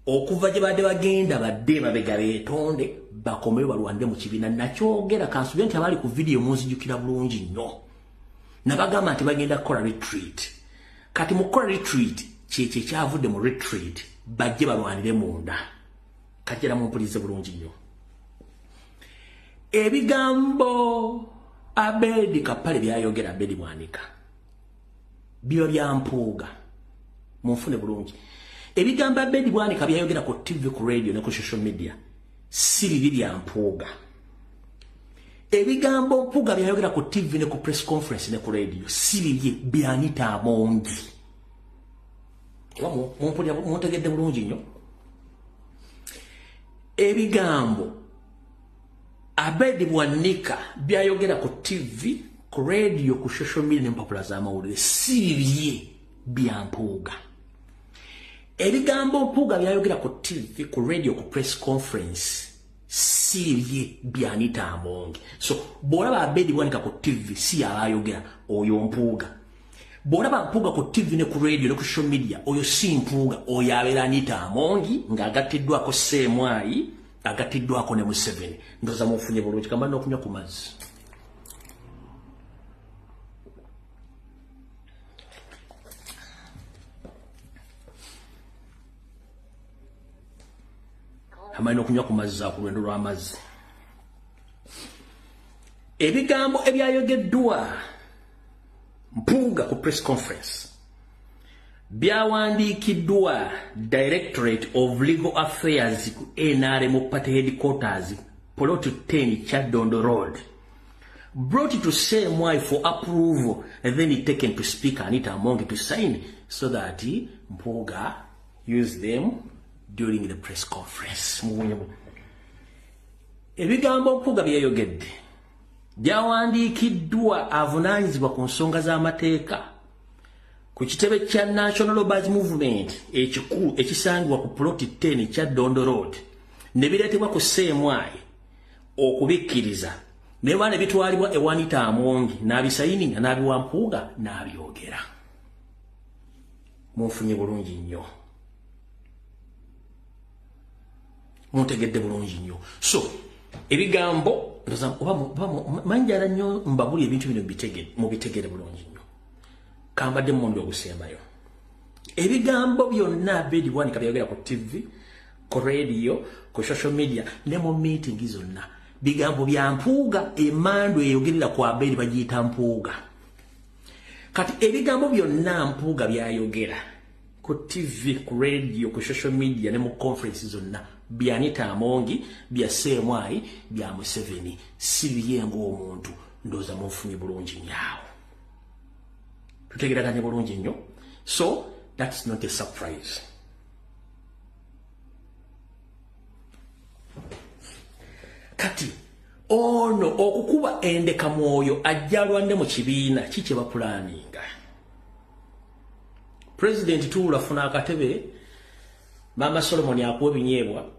okuva gye badde bagenda badde mabega beetonde bakomeyo balwande mu kibiina. Nakyogera kansubye nti abali ku video munzijukira bulungi nnyo. Nabagamba nti bagenda kukola retreat. Kati mu kukola retreat kyekyo kyavudde mu retreat bajje balwanire munda. Kajjera mumpulize bulungi nnyo. Ebigambo Abedi Kapale byayogera Abedi Bwanika biba bya Mpuuga munfune bulungi. Ebigambo Abedi Bwanika byayogera ku TV, ku radio ne ku social media si bibi bya Mpuuga. Ebigambo Mpuuga byayogera ku TV ne ku press conference ne ku radio si bibi bya Anita Amongi. Muntegedde bulungi nnyo. Ebigambo Abedi Bwanika byayogera ku TV, ku radio, ku social media ne mpapula z'amawulire si bibi bya Mpuuga. Ebigambo Mpuuga byayogera ku TV, ku radio, ku press conference si bibi bya Anita Amongi. So bw'olaba Abedi Bwanika ku TV si abayogera oyo Mpuuga. Bw'olaba Mpuuga ku TV ne ku radio ne ku social media oyo si Mpuuga, oyo abeera Anita Amongi ng'agattiddwako Ssemwayi, agatiddwako ne Museveni. Ndoza mufunye bulungi kamba n'okunywa ku mazzi. Amaino okunywa ku mazzi ku lwendo lw'amazzi. Ebigambo ebyayogeddwa Mpuuga ku press conference byawandiikiddwa Directorate of Legal Affairs ku NRM Party Headquarters, Plot 10 Kyadondo Road, brought to Ssemwayi for approval and then taken to Speaker Anita Amongi to sign so that Mpuuga used them during the press conference. Ebigambo Mpuuga byayogedde byawandiikiddwa avunaanyizibwa ku nsonga z'amateeka ku kitebe kya National Labourers Movement ekikulu ekisangibwa ku ploti 10 kya Dondo Road ne bireetebwa ku Ssemwai okubikkiriza ne bane bitwalibwa ewanita Amongi n'abisayininga n'abiwampuuga n'abyogera. Munfunye bulungi nnyo. Muntegedde bulungi nnyo. So ebigambo manjala nnyo mbabuli ebintu bino mubitegere bulungi nnyo. Kambadde mmondo ogusembayo. Ebigambo byonna Bedi Bwanika byogera ku TV, ku radio, ku social media ne mu meeting zonna. Bigambo bya mpuuga emando eyogerera ku Bedi bagiyita mpuuga. Kati ebigambo byonna mpuuga byayogera ku TV, ku radio, ku social media ne mu conference zonna bya Anita Amongi, bya Ssemwai, bya Museveni. Si biyengo omuntu ndoza munfunye bulungi nnyo. Tutegeraganye bulungi nnyo. So that's not a surprise. Kati ono okukuba endeka mwoyo ajjalwande mu kibiina kike bapulaninga. President Tuula funa akatebe Mama Solomon akuwe binyeebwa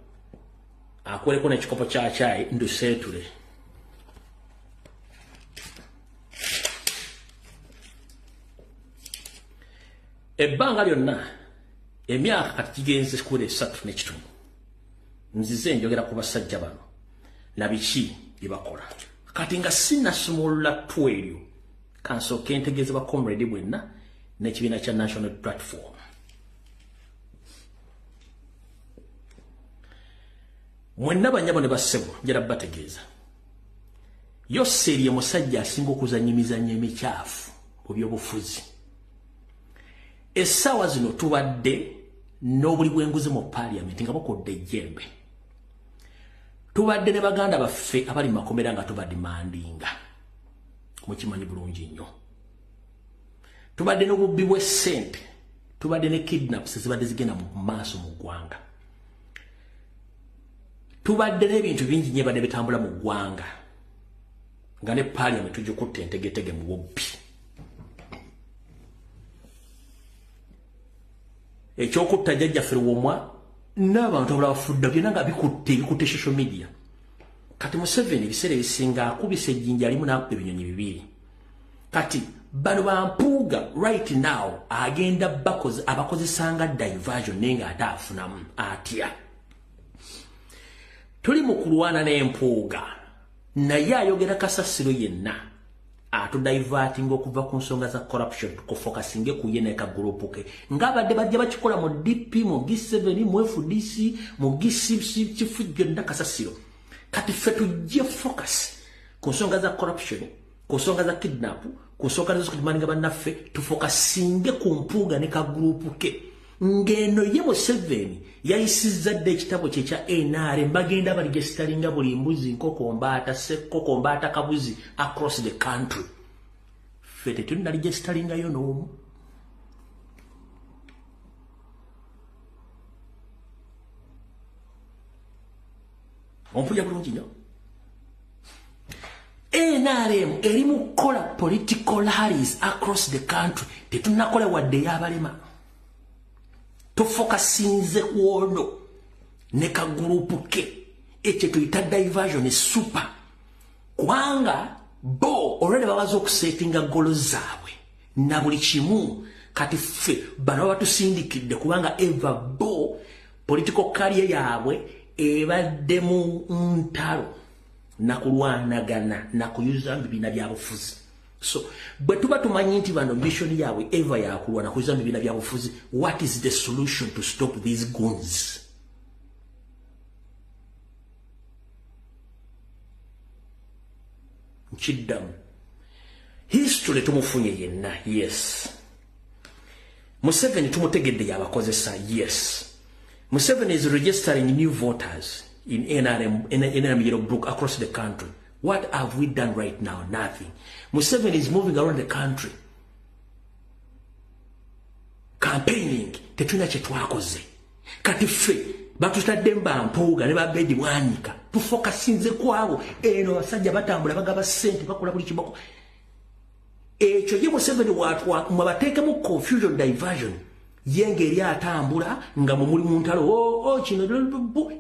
akweleko n'ekikopo kya chai nduseetule. Ebbanga lyonna emyaka kati kigenze kule 3 nzize njogera ku basajja bano na biki byebakola. Kati nga sinasumulula twelyo kansooke ntegeeze ba comrade bwenna n'ekibiina kya National Platform. Mwenna banyabo ne bassebo njala bategeeza. Yoseri ye musajja asinga okuzannya emizannyo emikyafu mu byobufuzi. Essaawa zino tubadde n'obuli bw'enguzi mu parliament nga bakodde ejjembe. Tubadde ne baganda baffe abali makomera nga tubadimandinga. Mukimanyi bulungi nnyo. Tubadde n'obubbi bw'essente. Tubadde ne kidnaps zibadde zigenda mu maaso mu ggwanga. Tubadde n'ebintu bingi nnyo ebadde bitambula mu ggwanga. Nga ne parliament tugikutte entegetege mu bubbi. Ekyokutta jjajjaffe Luwomwa n'abantu abalala bafudde byonna nga bikutte social media. Kati Museveni ebiseera ebisinga akubisa ejjinja alimu n'akuba ebinyonyi bibiri. Kati bano bampuuga right now agenda abakozesanga diversion naye nga ate afunamu atya. Tuli mu kulwana n'empuuga naye ayogera kasasiro yenna atudiverting okuva ku nsonga za corruption tukufokasinge ku ye n'eka group ke ng'abadde bajja bakikola mu DP mu G7 mu FDC mu G6 chifu gyonna kasasiro. Kati ffe tujje focus ku nsonga za corruption, ku nsonga za kidnap, ku nsonga za kudimaninga bannaffe tufokasinge ku mpuuga ne ka group ke. Ngeno ye Museveni yayisizza dde ekitabo kye kya NRM bagenda baligestalinga buli mbuzi nkoko mbaata sekoko mbaata kabuzi across the country. Fete tunna ligestalinga yo n'omu. Ompuja bulungi nnyo. NRM eri mu kukola political rallies across the country tetunnakola wadde y'abalema. Tufokasinze kuono ne ka group ke eche tuyita diversion is super kwanga bo already babaza okusetinga golo zaabwe na buli kimu kati ffe bano batusindikidde kubanga eva bo political career yaabwe ebadde mu ntalo na kulwanagana na kuyuza bibiina byabufuzi. So, but tuba tumanyi nti bano mission yawe eva yakulwa na kuiza mibina bya bufuzi. What is the solution to stop these goons? Nchiddam. History tumufunye yenna, yes. Museveni tumutegedde yabakozesa, yes. Museveni is registering new voters in NRM Yellow Brook across the country. What have we done right now? Nothing. Museveni is moving around the country. Campaigning. Tetuna chetwakoze. Kati ffe batutadde mba mpuuga ne ba Bedi Bwanika tufokasinze kwabo eno basajja batambula bagaba sente bakola buli kiboko ekyo ye Museveni watwa mwabateekemu confusion diversion yenge eri atambula nga mumuli mu ntalo kino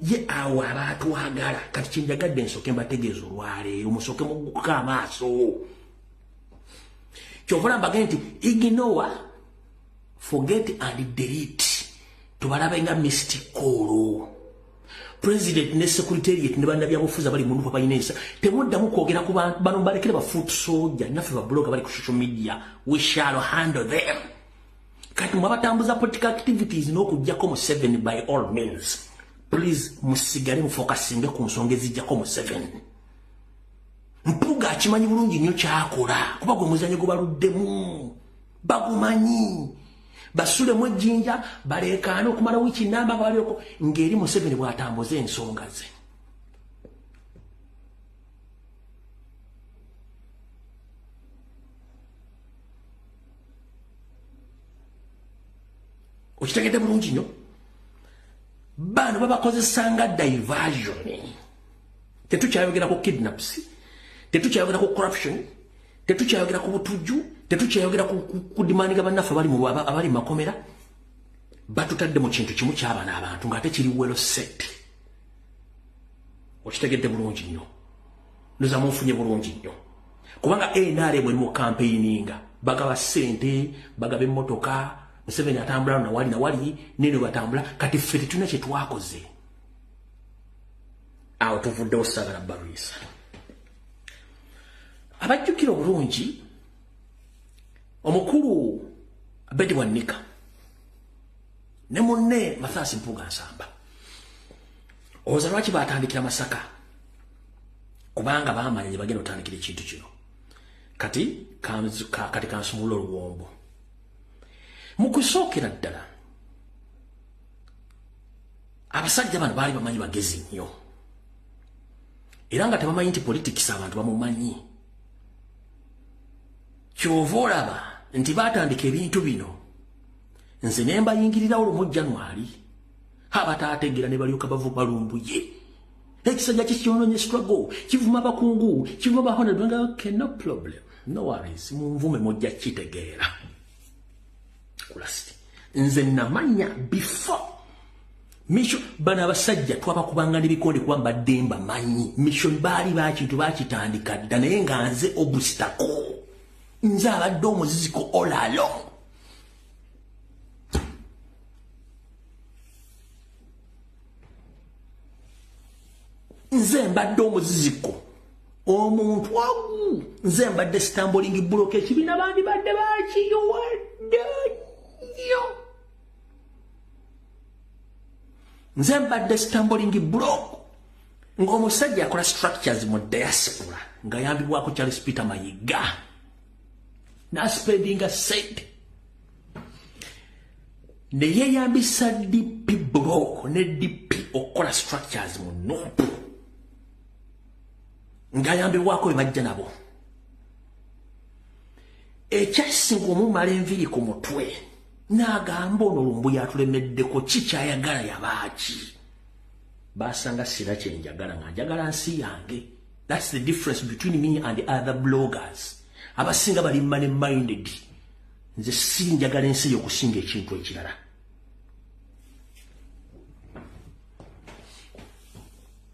ye awo abatwagala kati kinjagadde nsoke mbategeeza olwaleero musoke muguka amaaso kyovula mbage nti ignore forget and delete tubalabe nga mystical president ne secretariat ne banda byabufuza bali mundu papa inesa temudda mukogera ku bano balekere ba foot soldier nafe ba blogger bali ku social media we shall handle them kati mwabatambuza political activities n'okujjako mu 7 by all means please musigale mu focusing ku nsonga ezijjako mu 7 mpuga akimanyi bulungi nnyo kyakola kuba gwe muzanyo gubaluddemu bagumanyi basule mu jinja balekaana okumala wiki namba balioko ngeri mu 7 bwatambuza ensonga ze okitegedde bulungi nnyo bano babakozesanga diversion tetukyayogera ku kidnaps tetukyayogera ku corruption tetukyayogera ku butujju tetukyayogera ku dimaninga bannaffe abali mu makomera batutadde mu kintu kimu ky'abaana abantu ng'ate kiri well set okitegedde bulungi nnyo noza munfunye bulungi nnyo kubanga NRM eri mu campaigninga bagaba ssente bagaba emmotoka Museveni atambula na wali nene batambula kati ffe tetulina kye twakoze awo tuvudde osagala barisa abajjukira obulungi omukulu Bedi Wanika ne munne Mathias Mpuuga Nsamba oza lwaki batandikira Masaka kubanga baamanya bagenda otandikira ekintu kino kati kansumula oluwombo mukusookera ddala abasajja bano baali bamanyi bagezi nnyo era nga tebamanyi nti politics abantu bamumanyi kyova olaba nti batandika ebintu bino nze ne mbayingirirawo lumu January abataategeera ne balyoka bavu balumbuye ekisajja kikyononye struggle kivuma abakungu kivuma abahonedwenga okay no problem no worries munvume mujja kitegeera kulasti nze namanya before mission bana abasajja twabakubanga n'ebikonde kuba mbadde mbamanyi mission baali bakintu bakitandika dda naye nga nze obusitako nze abadde omuziziko all along nze mbadde omuziziko omuntu agu nze mbadde stamboling block ekibiina bandi badde bakiyowadde nnyo nze mbadde stamboling block ng'omusajja akola structures mu diaspora nga yambibwako Charles Peter Mayiga naspendinga sente ne yeyambisa DP block ne DP okukola structures mu Nuupu nga yambibwako bebajja nabo ekyasinga omumala enviri ku mutwe n'agamba ono lumbu yatulemeddeko kikyayagala yabaaki basanga sira kyenjagala nga njagala nsi yange. That's the difference between me and the other bloggers abasinga bali money-minded. Nze si njagala ensi y'okusinga ekintu ekirala.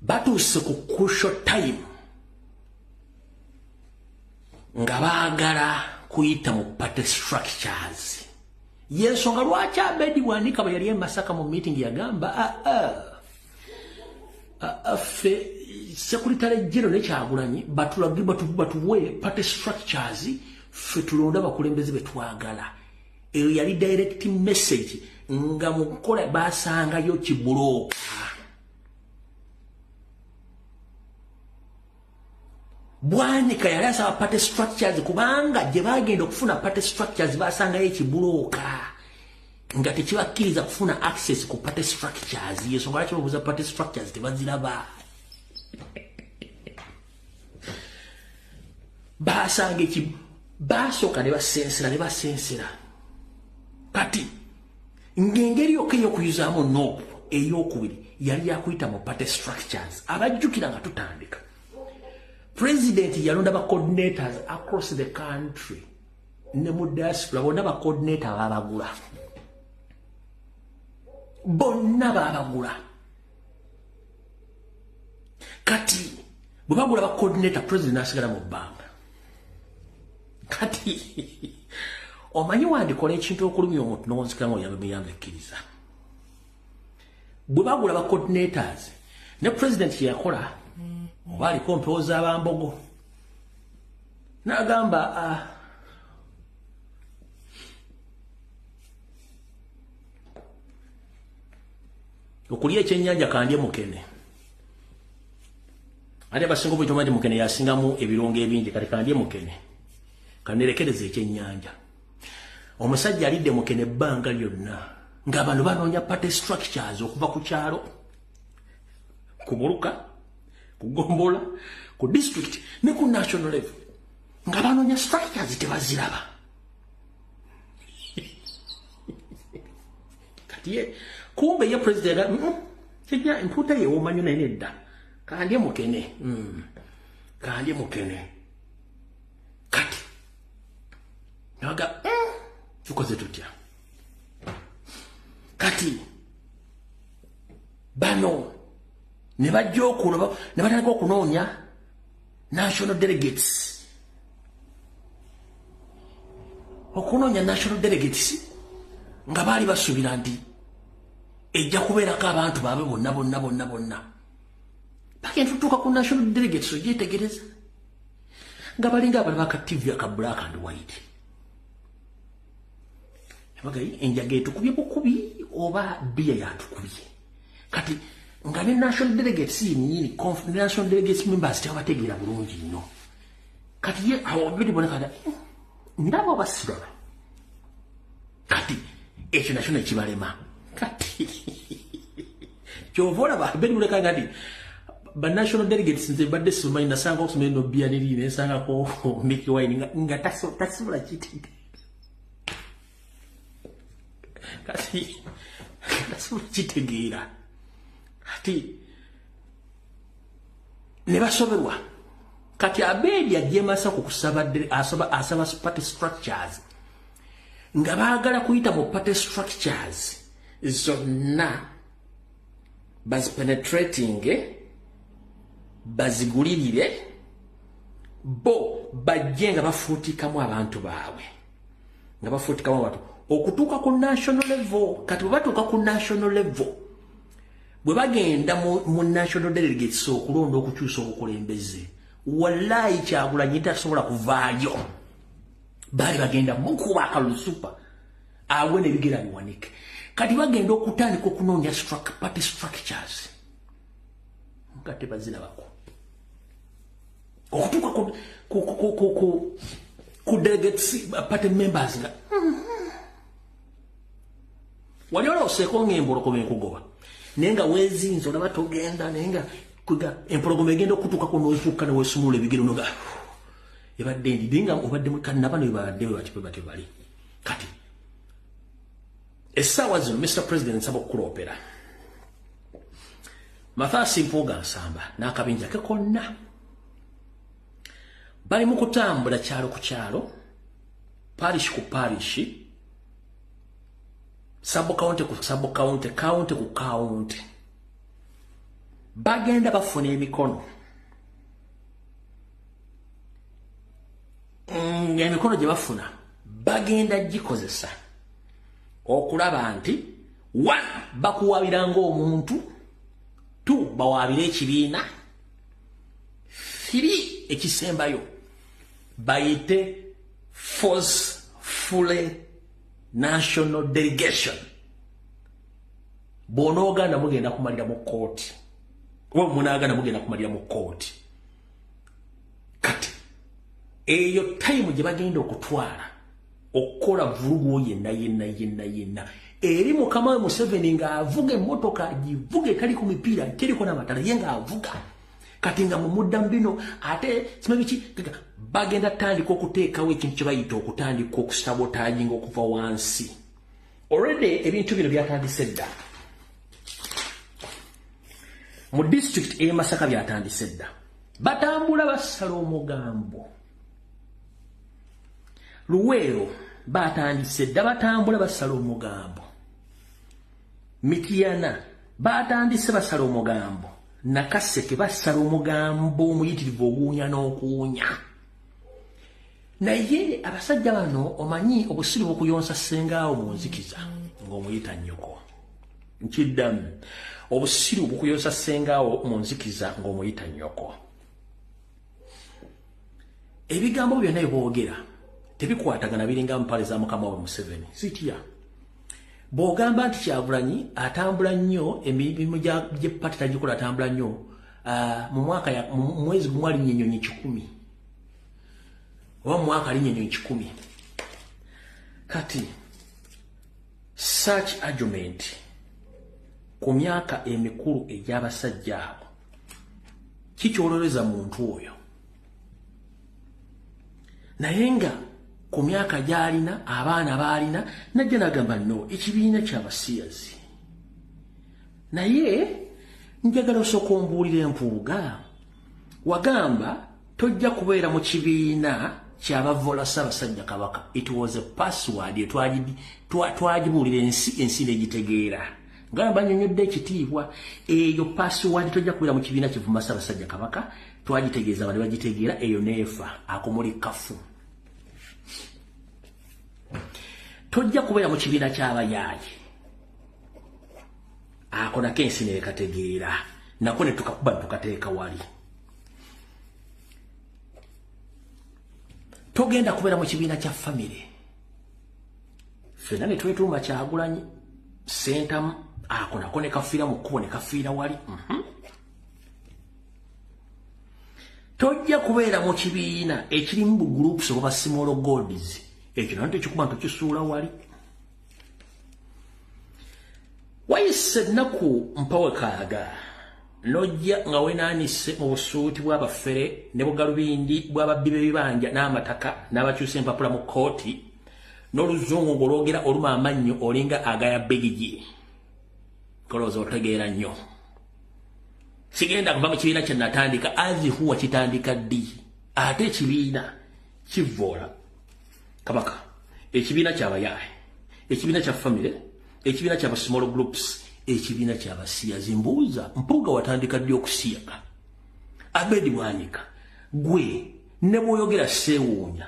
Batuuse ku crucial time nga baagala kuyita mu party structures. Yensonga lwaki Bedi Wanika bwe yali e Masaka mu meeting yagamba ffe Secretary General ne Kyagulanyi batuwe party structures ffe tulonda abakulembeze be twagala. Eyo yali direct message nga mukola basangayo kibuloka. Bwanika yali asaba party structures kubanga gye bagenda okufuna party structures basangayo ekibuloka nga tekibakkiriza kufuna access ku party structures. Yensonga lwaki babuuza party structures tebaziraba. Basanga basooka ne basensera kati ng'engeri yokka ey'okuyuzaamu Nuupu ey'okubiri yali yakuyita mu party structures abajjukira nga tutandika president yalonda ba coordinators across the country ne mu diaspora bonna ba coordinator babagula kati bwe bagula ba coordinator president asigala mu bbanga kati omanyi wandikola ekintu okulumya omuntu n'onzikiramu oyambe ekkiriza bwe bagula ba coordinators ne president yakola oba aliko mpooza abambogo n'agamba okulya ekyennyanja kandye mukene ate basinga obuyitoma nti mukene yasingamu ebirungo ebingi kati kandye mukene kanerekereza ekyennyanja omusajja alidde mukene ebbanga lyonna ng'abantu banoonya party structures okuva ku kyalo ku Buluka ku Gombola ku district ne ku national level nga banoonya structures tebaziraba kati ye kumbe ye president kijja emputa ye omanyo naye nedda kandye mukene kandye mukene kati naga tukoze tutya kati bano ne bajja okuno ne batandika okunoonya national delegates nga baali basuubira nti ejja kubeerako abantu baabwe bonna bagenda tutuuka ku national delegates ogyetegereza nga balinga abali baka TV aka black and white bagayi enjaga etukubye bukubi oba biya yatukubye kati nga ne national delegates nyini national delegates members tebategeera bulungi nnyo kati ye awo biri boneka ndaba basiraba kati ekyo nakyo nekibalema kati kyovola babiri boneka ngati ba national delegates nze badde simanyi nasanga okusoma eno bia neri nesanga ko Mickey Wine nga tasobola kitende kati tasobola kitegeera kati ne basoberwa kati Abedi ajemasa ku kusaba asaba party structures nga baagala kuyita mu party structures zonna penetrating bazigulirire bo bajje nga bafuutikamu abantu baabwe nga bafuutikamu abantu okutuuka ku national level kati bwe batuuka ku national level bwe bagenda mu national delegates okulonda okukyusa obukulembeze wallahi Kyagulanyi tasobola kuvaayo baali bagenda mukuba akalusupa awe ne bigera biwanike kati bagenda okutandika okunoonya party structures nga tebazirabako okutuuka ku delegates party members nga wali olawuseeko ng'empologoma enkugoba naye nga weezinza olaba togenda naye nga empologoma egenda okutuuka ku n'otuuka neweesumulula ebigere noga ebadde ndi nga obadde kannabano ebadde bwe bali kati essaawa zino Mr. President nsaba okukuloopera Mathias Mpuuga Nsamba n'akabinja ke konna bali mu kutambula kyalo ku kyalo parish ku parish sub-county ku sub-county county ku county bagenda bafuna emikono emikono gye bafuna bagenda gikozesa okulaba nti 1 bakuwabiranga omuntu 2 bawaabira ekibiina 3 ekisembayo bayite forcefully national delegation bonooganda mugenda kumalira mu kooti oba munaaganda mugenda kumalira mu kooti kati eyo time gye bagenda okutwala okukola vulugu yenna eri mukama we Museveni ng'avuga emmotoka agivuga etali ku mipiira teriko n'amatala ye ng'avuga kati nga mumuddamu bino ate simabiki bagenda tandika okuteekawo ekintu kye bayita okutandika okusabotaginga okuva wansi already ebintu bino byatandise dda mu district e Masaka byatandise dda batambula basala omugambo Luweero batandise dda batambula basala omugambo Mityana batandise basala omugambo Nakaseke basala omugambo omuyitirivu oguunya n'okuunya naye abasajja bano omanyi obusiru bukuyonsa sengaawo mu nzikiza ng'omuyita nnyoko nkiddamu obusiru bukuyonsa sengaawo mu nzikiza ng'omuyita nnyoko ebigambo byonna byeboogera tebikwatagana biringa mpale za mukama wa Museveni zitya bw'ogamba nti Kyagulanyi atambula nnyo emirimu gy'eppati tagikola atambula nnyo mu mwezi gumu ali nnyonyonyi 10 oba mu mwaka ali nnyonyonyi 10 kati such argument ku myaka emikulu egy'abasajja abo kikyololeza muntu oyo naye nga ku myaka gy'alina abaana baalina najja nagamba no ekibiina ky'abasiyazi naye njagala osooka ombuulira empuuga wagamba tojja kubeera mu kibiina ky'abavola Ssaabasajja Kabaka it was a password twagibuulira ensi negitegeera ngamba nnyonnyodde ekitiibwa eyo password tojja kubeera mu kibiina kivuma Ssaabasajja Kabaka twagitegeeza bali bagitegeera eyo neefa akomuli kafu tojja kubeera mu kibiina ky'abayaaye ako nako ensi neekategeera nako ne tukakuba tukateeka wali togenda kubeera mu kibiina kya famire ffenna ne twetuuma Kyagulanyi sentamu ako nako ne kafiira mu kkubo ne kafiira wali tojja kubeera mu kibiina ekirimu bugroups oba small gods ekyo nanto ekikuba ntukisuula wali wayise ennaku mpawe kaaga nojja nga wenaanise mu busuuti bw'abafere ne bugalubindi bw'ababbi b'ebibanja n'amataka n'abakyusa empapula mu kooti n'oluzungu ng'olwogera oluma amannyo olinga agaya bigigi kolowooza otegeera nnyo sigenda kuva mu kibiina kye natandika azihuwa kitandika ddi ate ekibiina kivoola Kabaka ekibiina ky'abayaaye ekibiina kya famire ekibiina ky'aba small groups ekibiina ky'abasiyazi mbuuza mpuuga watandika ddi okusiyaga Abedi Bwanika gwe ne bw'oyogera seewuunya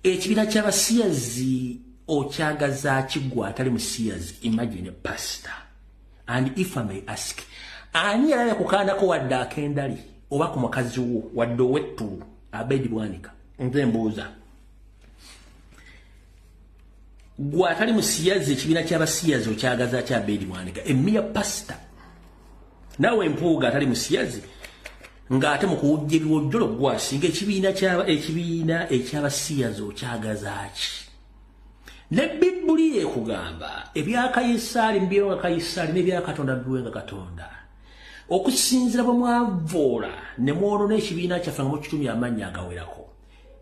ekibiina ky'abasiyazi okyagaza kigwa atali musiyazi imagine pastor and if I may ask ani yalabye kukaanako wadde akendali oba ku mukazi wo wadde owettulu Abedi Bwanika nze mbuuza gwe atali musiyazi ekibiina ky'abasiyazi okyagaza kya Abedi Bwanika emmiya pastor naawe empuuga atali musiyazi ng'ate mu kuwujja ebiwojjolo gwasinga ekibiina eky'abasiyazi okyagaza ki ne Bibuli ekugamba ebya Kayisaali mbyewo nga Kayisaali n'ebya Katonda biwenga Katonda okusinzira bwe mwavoola ne mwolona ekibiina kyaffe nga mukitumya amannya agawerako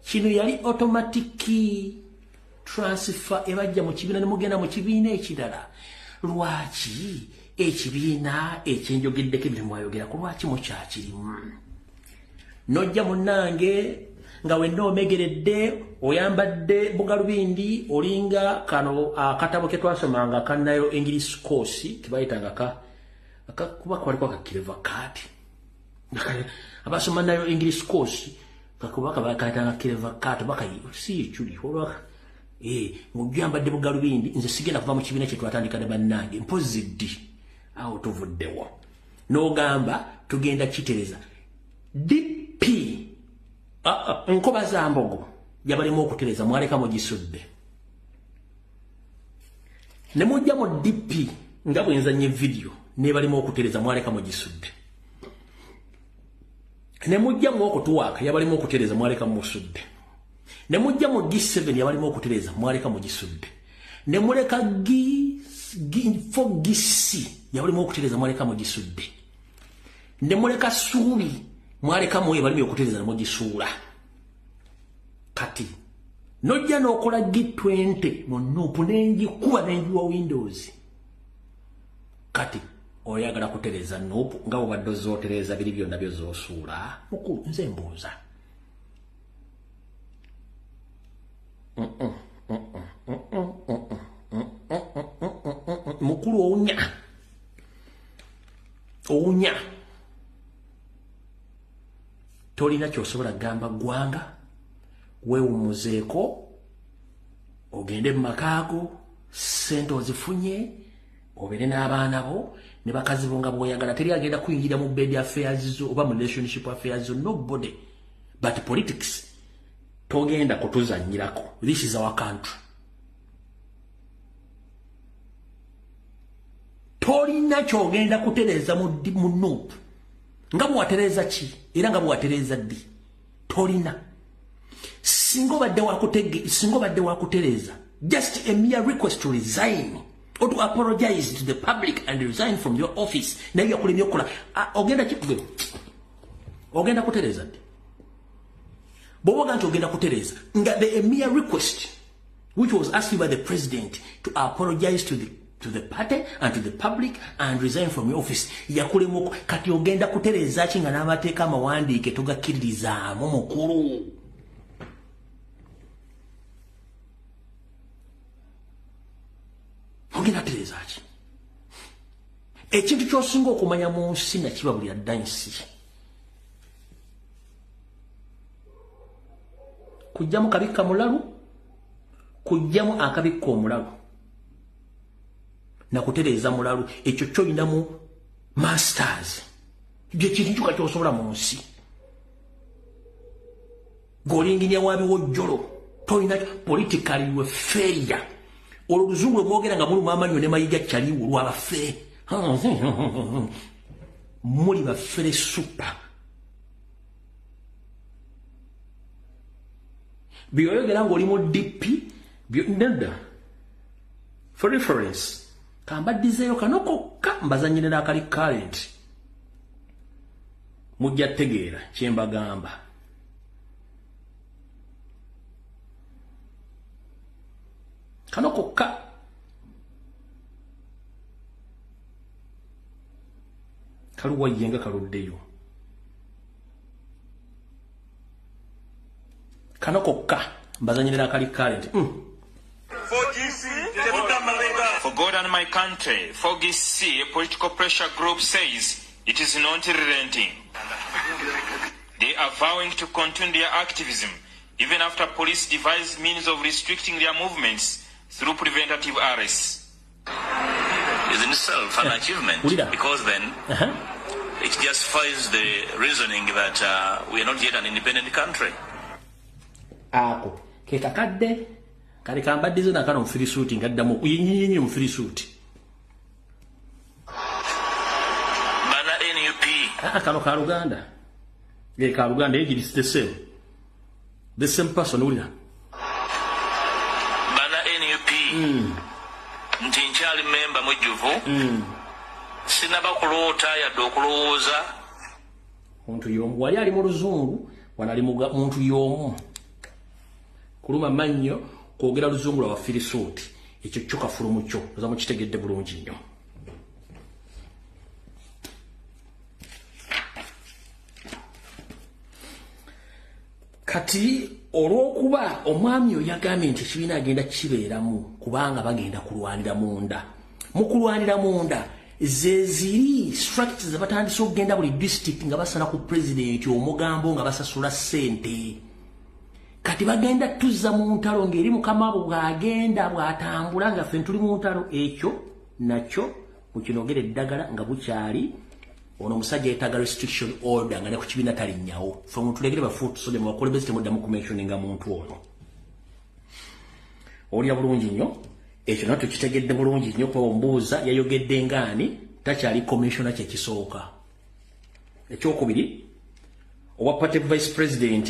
kino yali automatiki transfer ebajja mu kibiina ne mugenda mu kibiina ekirala lwaki ekibiina ekyenjogeddeko ebintu mwayogerako lwaki mukyakirimu nojja munnange nga wenna omegeredde oyambadde bugalubindi olinga kano akatabo ke twasomanga akanayo English course kebayitanga kuba kwaliko akakireva kati abasoma nayo English course kakuba bakayitanga kireva kati si ekyuli olwaka ng'ojjambadde bugalubindi nze sigenda kuva mu kibiina kye twatandika ne bannange mpozi ddi awo tuvuddewo n'ogamba tugenda kitereza DP nkoba za mbogo yabalemu okutereza mwaleka mugisudde ne mujja mu DP nga bwe nzanye video nebalemu okutereza mwaleka mugisudde ne mujja mu okutuwaka yabalemu okutereza mwaleka musudde ne mujja mu G7 yabalemu okutereza mwaleka mugisudde ne muleka G4 yabalemu okutereza mwaleka mugisudde ne muleka Suuli mwaleka mwe balimi okutereza na mugisuula kati nojja n'okola G20 mu nuupu n'enjikuba n'enjiwa Windows kati oyagala kutereza nope nga obadde zootereza biri byonna byozoosuula mukulu nze mbuuza mukulu owunya tolina kyosobola gamba ggwanga weewumuzeeko ogende mu makaago ssente ozifunye obeere n'abaana bo ne bakazi bo nga bw'oyagala teri agenda kuyingira mu bed affairs zo oba mu relationship affairs zo nobody but politics togenda kutuzanyirako. This is our country. Tolina kyogenda kutereza mu nope nga bwatereza ki era nga bwatereza ddi tolina singo badde wakutereza just a mere request to resign or to apologize to the public and resign from your office naye yakulemye okukola ogenda kutereza ddi bwoba nti ogenda kutereza nga a mere request which was asked by the president to apologize to the party and to the public and resign from your office yakulemu kati ogenda kutereza kinga n'amateeka amawandiike togakkiririzaamu mukulu ogenda kutereza ki ekintu ky'osinga okumanya mu nsi nakiba buli adda nsi kujjamu kabikka mulalu kujjamu akabikka omulalu nakutereza mulalu ekyo kyolinamu masters gye kintu kyokka kyosobola mu nsi golinginya wabiwojjolo tolina politically we failure olwo oluzungu lwemwogera nga muli mwamanyo ne mayiga kyaliwo lwabafe muli bafere super byoyogera ng'oli mu DP nedda for reference kambaddizeeyo kano kokka mbazanyirira akali current mujja tegeera kye mbagamba kano kokka kaluwa yenga kaluddeyo kano kokka mbazanyirira akali current For God and my country, Foggy C, a political pressure group, says it is not relenting. They are vowing to continue their activism even after police devised means of restricting their movements through preventative arrests. Is in itself an achievement because then it justifies the reasoning that we are not yet an independent country. Ako kekakadde kali kambaddize nakano mufirisuuti ngaddamu yinyinyi mufirisuuti bana NUP kano ka Luganda ka Luganda it's the same person ulira bana NUP nti nkyali member mujjuvu sinaba kuloota yadde okulowooza omuntu y'omu wali ali mu luzungu wanali muntu y'omu kuluma mannyo kwogera luzungu lwa firisuuti ekyo kyo kafulumu kyo oza mukitegedde bulungi nnyo kati olw'okuba omwami oyo yagambye nti ekibiina agenda kibeeramu kubanga bagenda kulwanira munda mu kulwanira munda ze ziri structures ze batandise okugenda buli district nga basala ku president omugambo nga basasula ssente kati bagenda tuzza mu ntalo ng'eri mukama bw'agenda bw'atambula nga ffe tuli mu ntalo ekyo nakyo mukinogera eddagala nga bukyali ono omusajja yeetaaga restriction order nga ne ku kibiina talinnyawo ffe mutulegere bafuutu sode mu bakulembeze temuddamu kumentioninga muntu ono olya bulungi nnyo ekyo nayo tukitegedde bulungi nnyo kuba ombuuza yayogedde ngaani takyali commissiona kyekisooka ekyokubiri owa party vice president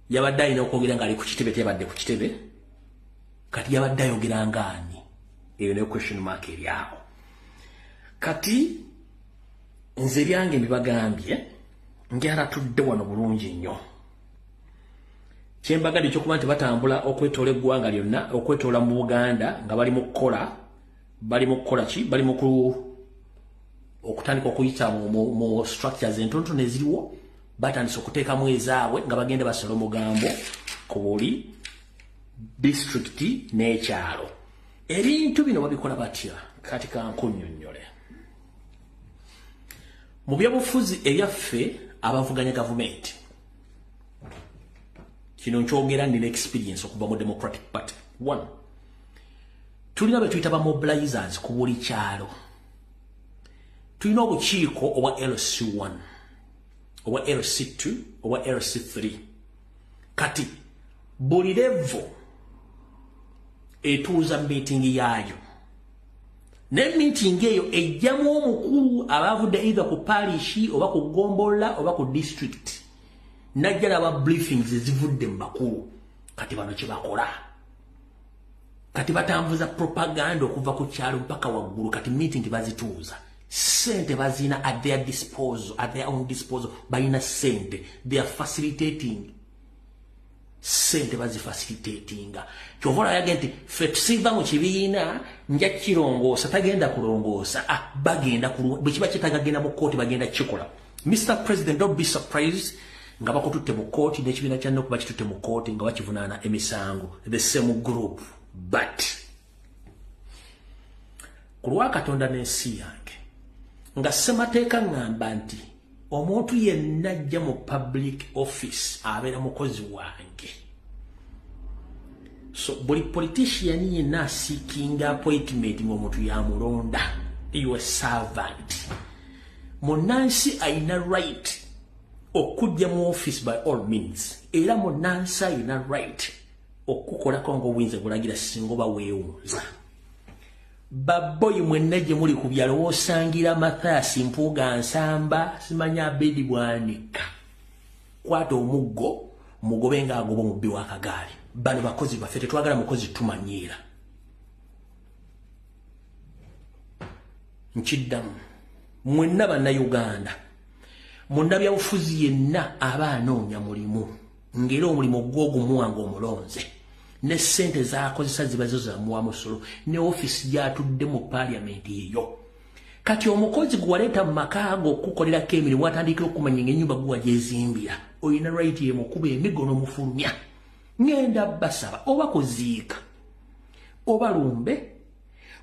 yabadde alina okwogera ng'ali ku kitebe teyabadde ku kitebe kati yabadde ayogera ngaani eyo nayo question mark eri awo kati nze ebyange mbibagambye ngyalatudde wano bulungi nnyo kyembagadde ekyokuba nti batambula okwetoola eggwanga lyonna okwetoola mu Buganda nga bali mu kukola ki bali mu okutandika okuyita mu structures entonto neziriwo batandise okuteekamu ezaabwe nga bagende basala omugambo ku buli district n'ekyalo. Ebintu bino babikola batya? Kati kankunnyonnyole. Mu byabufuzi ebyaffe abavuganya gavumenti, kino nkyogera nina experience okuva mu Democratic Party. 1, tulina be tuyita ba mobilizers ku buli kyalo. Tulina obukiiko obwa LC1 obwa LC2 obwa LC3. Kati buli level etuuza meeting yaayo, ne meeting eyo ejjamu omukulu abavudde either ku parish oba ku gombola oba ku district, najja n'aba briefings ezivudde mu bakulu. Kati bano kye bakola, kati batambuza propaganda okuva ku kyalo mpaka waggulu. Kati meeting bazituuza, sente bazina at their disposal, at their own disposal. Bayina sente, they are facilitating. Sente bazifacilitatinga. Kyovola yagenti fe tusiva mu kibiina nja kirongoosa, tagenda kulongoosa, bagenda bwe kiba kitagagenda mu kooti bagenda kikola. Mr. President, don't be surprised nga bakututte mu kooti n'ekibiina kya NUP bakitutte mu kooti nga bakivunaana emisango, the same group. But ku lwa Katonda n'ensi yange nga ssemateeka ngamba nti omuntu yenna ajja mu public office abeera mukozi wange. So buli politician yenna asiikinga appointment ng'omuntu yamulonda, you a servant. Munnansi ayina right okujja mu office by all means, era munnansi ayina right okukolako ng'obuyinza bulagira singa oba weewunza. Baboyi mwenna gye muli ku byalo w'osangira Mathias Mpuuga Nsamba, simanya Abedi Bwanika, kwata omuggo mugobe ng'agoba omubbi w'akagaali. Bano bakozi baffe, tetwagala mukozi tumanyiira. Nkiddamu, mwenna bannayuganda, munnabyabufuzi yenna aba anoonya mulimu, ng'era omulimu gw'ogumuwanga omulonze, ne sente z'akozesa ziba zo zamuwa musolo, ne ofisi gy'atudde mu paliamenti eyo. Kati omukozi gwe waleeta mu maka ago okukolerako emirimu atandikira okumanya ng'ennyumba gwe wagyezimbira, oyina right y'emukuba emigo n'omufulumya. Ngenda basaba oba kuziika oba lumbe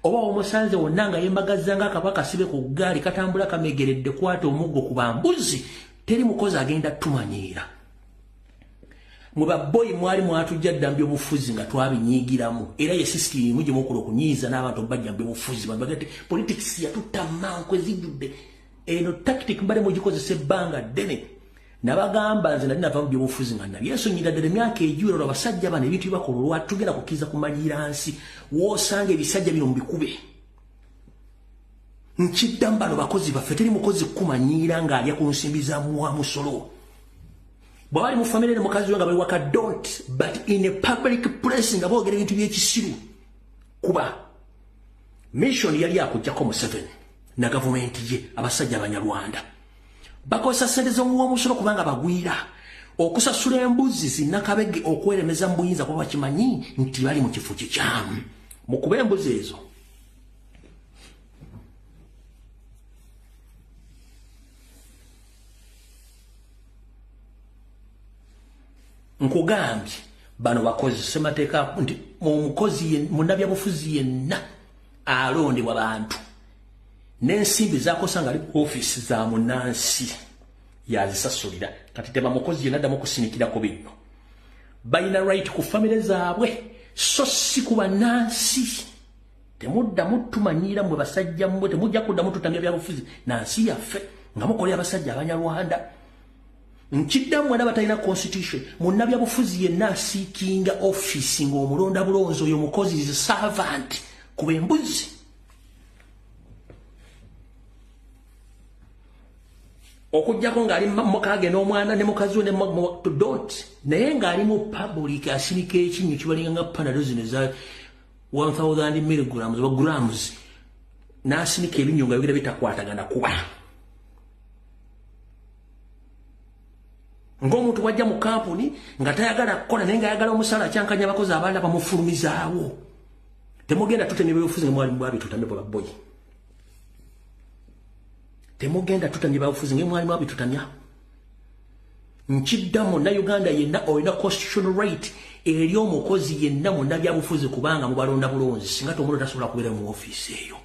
oba omusanze wonna nga yembagaza ng'akabaka sibe ku ggaali katambula kamegeredde, kwata omuggo ku bambuzi, teri mukozi agenda tumanyiira. Mwe baboyi mwali mwatujja dda by'obufuzi nga twabinyiigiramu, era ye sisitimu gye mukola okunyiiza n'abantu bajja by'obufuzi bagati politics yatutta mankwe zijjudde. Eno tactic mbale mugikozesa ebbanga ddene. Nabagamba nze nali nava mu by'obufuzi nga nabyesonyiira ddala emyaka egiwera olwo abasajja bano ebintu bye bakola olwatugenda kukkiriza kumalira nsi, w'osanga ebisajja bino mu bikube. Nkiddamu bano bakozi baffe, teri mukozi kumanyiira ng'alya ku nsimbi za muwa musolo. Bwe bali mu famire ne mukazi we nga bali waka don't, but in a public place nga boogera ebintu by'ekisiru. Kuba mission yali akuggyako Museveni na gavumenti ye, abasajja Abanyarwanda bakozesa ssente z'omuwa musolo kubanga bagwira, okusasula embuzi zinnakabege, okweremeza mu buyinza kuba bakimanyi nti bali mu kifo kikyamu. Mu kuba embuzi ezo nkugambye bano bakozi ssemateeka nti omukozi munnabyabufuzi yenna alondebwa bantu n'ensimbi zakosa nga ali ku ofisi za munnansi yazisasulira. Kati teba mukozi yenna addamu okusinikirako bino. Balina right ku famire zaabwe, so si ku bannansi. Temuddamu tumanyiira mwe basajja mmwe, temujja kuddamu tutambya byabufuzi na nsi yaffe nga mukolera abasajja Abanyarwanda. Nkiddamu era batalina constitution, munnabyabufuzi yenna asiikinga office ng'omulonda bulonzi oyo mukozi is a servant kuba embuzi. Okujjako ng'ali mukage n'omwana ne mukazi we ne don't, naye ng'ali mu public asinika ekinyu kibalinga nga panado zino eza 1000 milligrams oba grams, n'asinika ebinyu nga bigira bitakwatagana kuba. Ng'omuntu wajja mu kampuni nga tayagala kukola naye ng'ayagala omusaala akyankanya abakozi abalala bamufulumizaawo. Temugenda tutemye byobufuzi nga mwali mbwabi tutambe bwa boyi. temugenda tutanye babufuzi ngemwalimu abitutamya nkiddamu na Uganda yenna olina constitutional right eri omukozi yenna mu nabyabufuzi kubanga mubalonda bulonzi singa tomuntu tasobola kubeera mu office eyo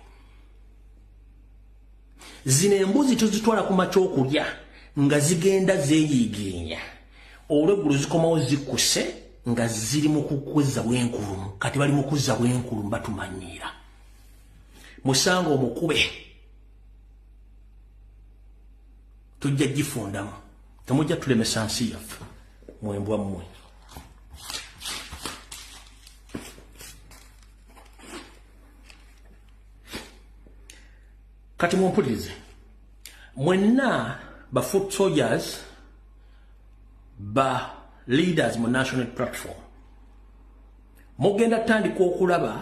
zino embuzi tuzitwala ku makyokulya nga zigenda zeeyiginya olw'eggulu zikomawo zikkuse nga ziri mu kukuza bwenkulumu kati bali mu kuzza bwenkulumu batumanyiira musanga omukube tujja gifundamu temujja tulemesa nsi yaffe mwembwa mmwe kati mumpulirize mwenna ba foot soldiers ba leaders mu national platform mugenda tandika okulaba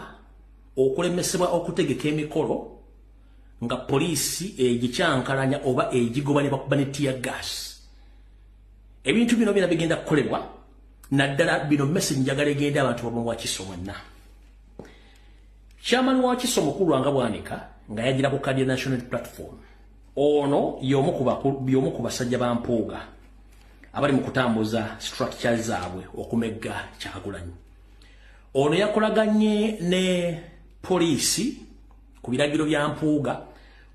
okulemesebwa okutegeka emikolo nga poliisi egikyankalanya oba egigoba ne bakuba ne tear gas ebintu bino byonna bigenda kukolebwa naddala bino message njagala egenda abantu bamu Wakiso mwenna chairman wa Wakiso mukulu Lwanga Bwanika nga yagira ku kadi national platform ono y'omu ku basajja ba Mpuuga abali mu kutambuza structure zaabwe okumegga Kyagulanyi ono yakolaganye ne poliisi ku biragiro bya Mpuuga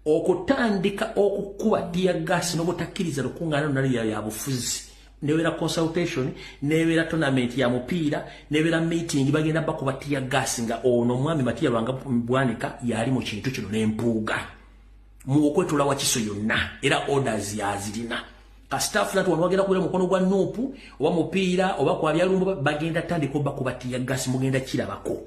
okutandika okukuba tear gas n'obutakkiriza lukungaana nali ya bufuzi nebeera consultation nebeera tournament ya mupiira nebeera meeting bagenda bakuba tear gas nga ono mwami Matiya Lwanga Bwanika yali mu kintu kino n'Empuuga mu okwetula Wakiso yonna era orders yazirina ka staff natu wagenda kulera mukono gwa Nuupu oba mupiira oba kwa byalumbu bagenda tandika bakuba tear gas mugenda kirabako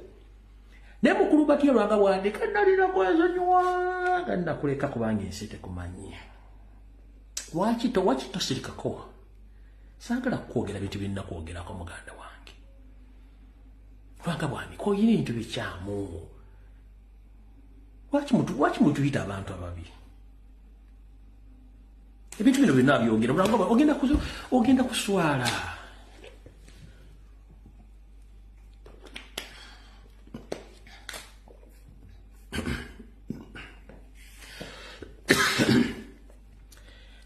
ne mukulu Matiya Lwanga Bwanika nalina kwezonywa ganda kuleka kubanga ensete kumanyie Wakito sirikako sagala kwogera bintu binna kwogera ko muganda wange Lwanga Bwanika oyina bintu bikyamu waki muntu yita abantu ababi ebintu bino byonna byogera Lwanga ogenda kuswala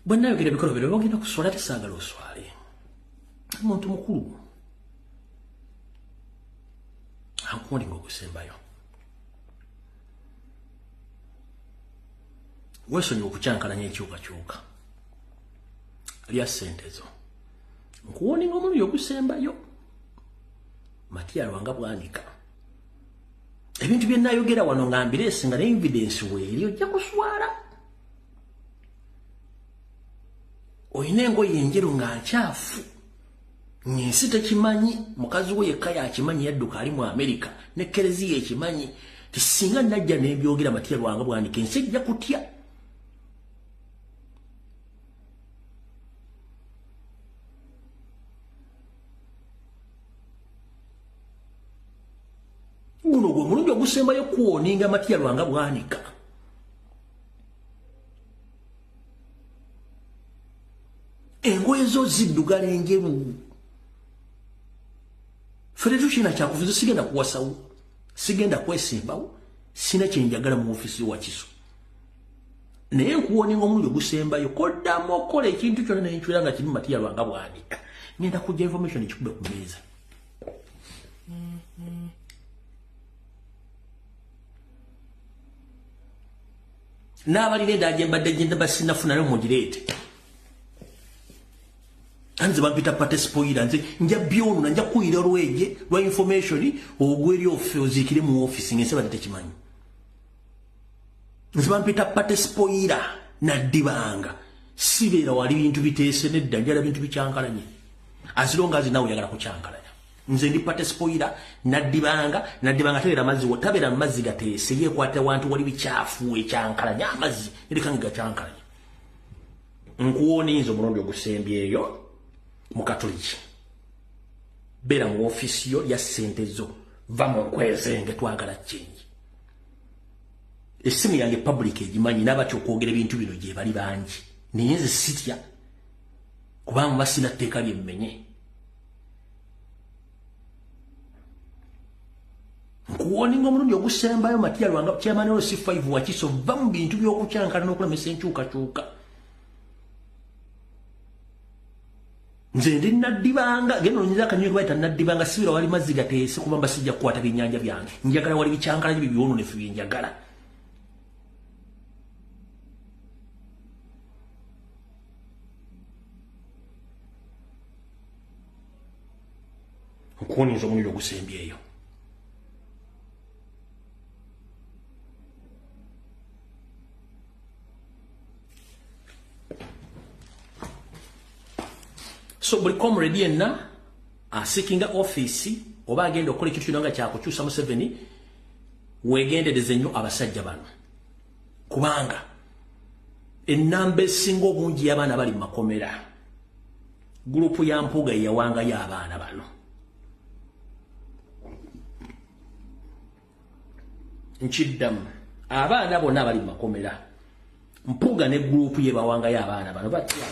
bwenna yogera ebikolo bino ogenda kuswala tesagala oswale omuntu mukulu ankundi ng'okusembayo weesonyiwa okukyankalanya ekyukakyuka lya ssente zo nkuwoninga omulundi ogusembayo Matiya Lwanga Bwanika ebintu bye nayogera wano nga mbireese nga ne evidence weeri ojja kuswala oyina engoye enjeru nga nkyafu nyensi tekimanyi mukazi we yekka yakimanyi yadduka ali mu Amerika ne Kereziya ekimanyi tisinga najja n'ebyogera Matiya Lwanga Bwanika ensi ejja kutya guno gwe mulungi ogusembayo kuwoninga Matiya Lwanga Bwanika engoye zo ziddugala enjeru fere tushina kyakuvuza sigenda kuwasawo sigenda kwesimbawo sina kyenjagala mu ofisi wa Wakiso naye nkuwoninga omulundi ogusembayo koddamu okola ekintu kyonna nenkyuira nga kiri Matiya Lwanga Bwanika ngenda kujja information ekikube ku meeza n'abalina endaaje mbadde genda basinafunayo mugireete anze bampita pate spoiler nze nja byonuna nja kuyira olweje lwa information ogweri oziikire mu office ngese badde tekimanyi nze bampita pate spoiler naddibanga sibeera wali bintu biteese nedda njala bintu bikyankalanye azilonga azinawe yagala kukyankalanya nze ndi pate spoiler naddibanga tebeera mazzi tabeera mazzi gateese yeekwata wantu wali bikyafu ekyankalanya amazzi erikange gakyankalanya nkuwoniinza omulundi ogusembyeyo mukatoliki beera mu ofisi yo ya ssente zo va mu nkwezenge twagala change essimu yange public egimanyi n'abatya okwogera ebintu bino gye bali bangi naye nze sitya kubanga basina tteeka lyemmenye kuwoninga omulundi ogusembayo Matiya Lwanga chairman wa C5 wakiso va mu bintu by'okukyankana n'okulemesa enkyukakyuka. Nze ndi naddibanga geno nyiza akanyuka bayita naddibanga sibira wali mazzi gateese kuba mbasijja kukwata byennyanja byange. Njagala wali bikyankana bye byononefu bye njagala. Okuwoninza omulundi ogusembyeyo. So buli comrade yenna asikinga office oba agenda okukola ekintu kino nga kyakukyusa Museveni weegendereze nnyo abasajja bano kubanga ennamba esinga obungi y'abaana bali mu makomera gurupu ya Mpuuga yawangayo abaana bano. Nkiddamu abaana bonna abali mu makomera Mpuuga ne gurupu ye bawangayo abaana bano batya.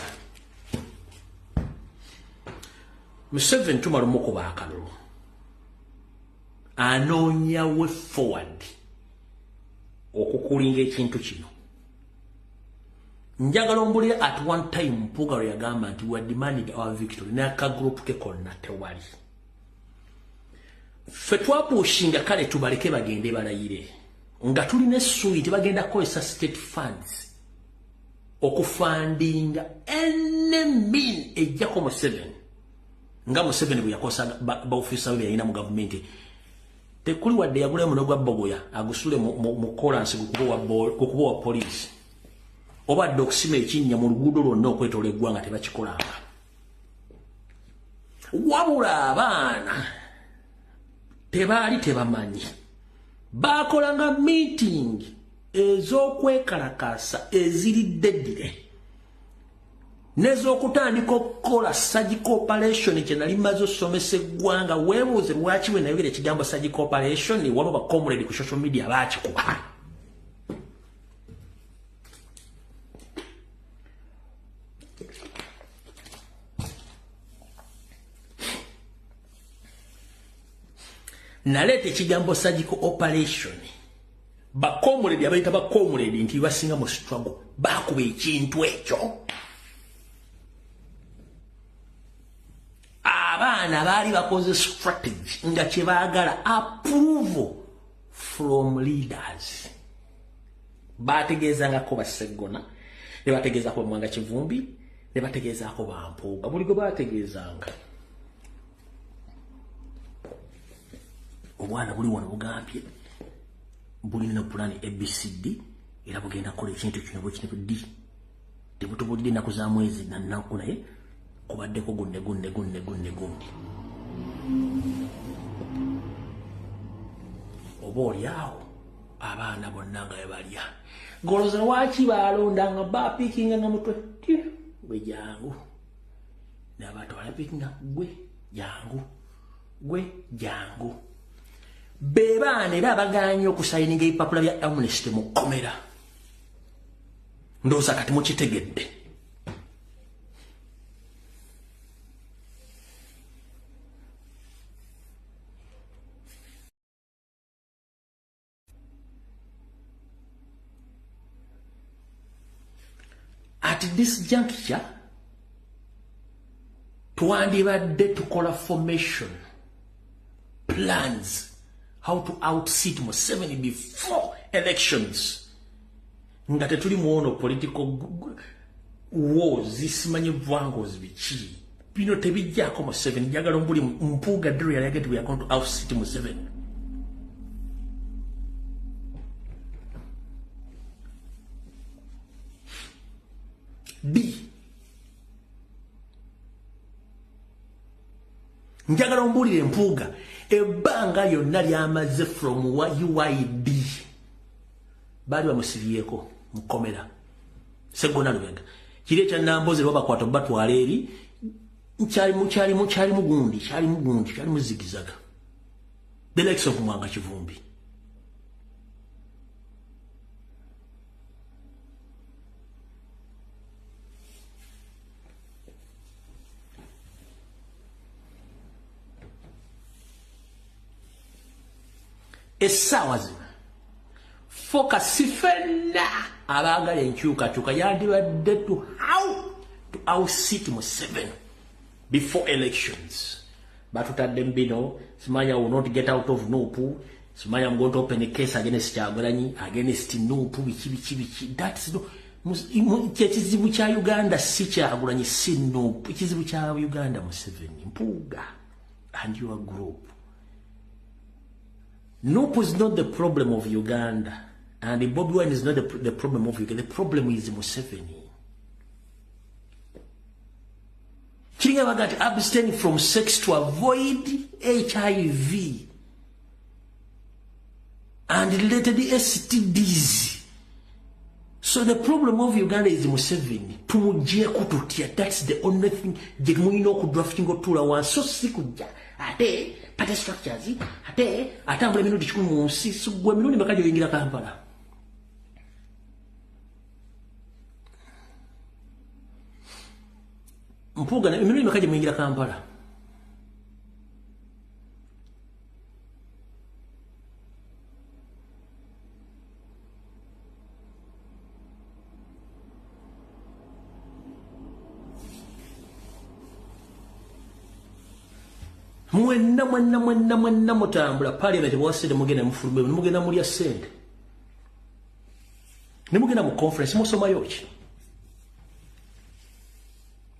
Museveni tumala omukuba akalulu anoonya we forward okukulinga ekintu kino. Njagala ombulire at one time Mpuuga lwe yagamba nti we are demanding our victory n'akagrupu ke konna tewali. Ffe twapushinga kale tubaleke bagende balayire nga tulina essuubi tebagenda kukozesa state funds okufandinga enemy ejjako Museveni nga Museveni bwe yakosa ba officer be yalina mu government tekuli wadde yagula muno gwa bogoya agusule mu chorus kukuba wa police oba dde okusima ekinnya mu luguudo lwonna okwetoola eggwanga tebakikolanga. Wabula abaana tebaali tebamanyi baakolanga meeting ez'okwekalakaasa eziridde ddire n'ez'okutandika okukola surgical operation kye nali maze osomesa eggwanga weebuuze lwaki bwe nayogera ekigambo surgical operation waliwo bacomrade ku social media baakikuba. Naleeta ekigambo surgical operation bacomrade abayita bacomrade nti basinga mu struggle baakuba ekintu ekyo. Abaana baali bakoze strategy nga kye baagala approval from leaders. Baategeezangako Bassegona ne bategeezako Mwanga Kivumbi ne bategeezako Bampuuga buli gwe baategeezanga. Obwana buli wano bugambye bulina pulani ABCD era bugenda kukola ekintu kino bwe kino ddi tebutubulidde ennaku za mwezi na nnaku naye kubaddeko gunne. Oba olyawo abaana bonna nga bebalya goloza lwaki baalonda nga baapiikinga nga mutwe gwe jangu n'abantu balapiikinga gwe jangu bebaana era abaganye okusayininga ebipapula bya Amnesty mu kkomera ndowooza kati mukitegedde. At this juncture twandibadde tukola formation plans how to outseat Museveni before elections. Nga tetuli muono political wars zisimanyi vwangos biki bino tebijjako Museveni njagala mbuli Mpuuga dre yali agati we are going to outseat Museveni. Njagala mbulire Mpuuga ebbanga lyonna lyamaze from UID baali bamusibiyeko mukomera Sseggona Lubega kiri ekya Namboze lwa bakwata batwala eri kyali muzigizaga the likes of Mwanga Kivumbi. essaawa zino focus fenna abagala enkyukakyuka yandibadde to outsit Museveni before elections. Batutadde mbino, Simanya will not get out of Nupu. Simanya, I'm going to open a case against Kyagulanyi, against Nupu, bichi. That's no. Ekizibu kya Uganda si Kyagulanyi, si Nupu. Ekizibu kya Uganda Museveni, Mpuuga, and your group. Nupu is not the problem of Uganda, and Bobi Wine is not the problem of Uganda. The problem is Museveni. Kiringa abstain from sex to avoid HIV and related STDs. So the problem of Uganda is Museveni. Tumujia kututia. That's the only thing. Jegmuino kudraftingo tula wan so sikuja. Ate pate structures. Ate atambule minu dichukunu musi. Sugwe minu ni makajo ingira Kampala. Mpuuga na minu ni makajo ingira Kampala. Mwenna mutambula parliament bwasede mugenda mufulumbe mugenda mulya sente ne mugenda mu conference musoma yoki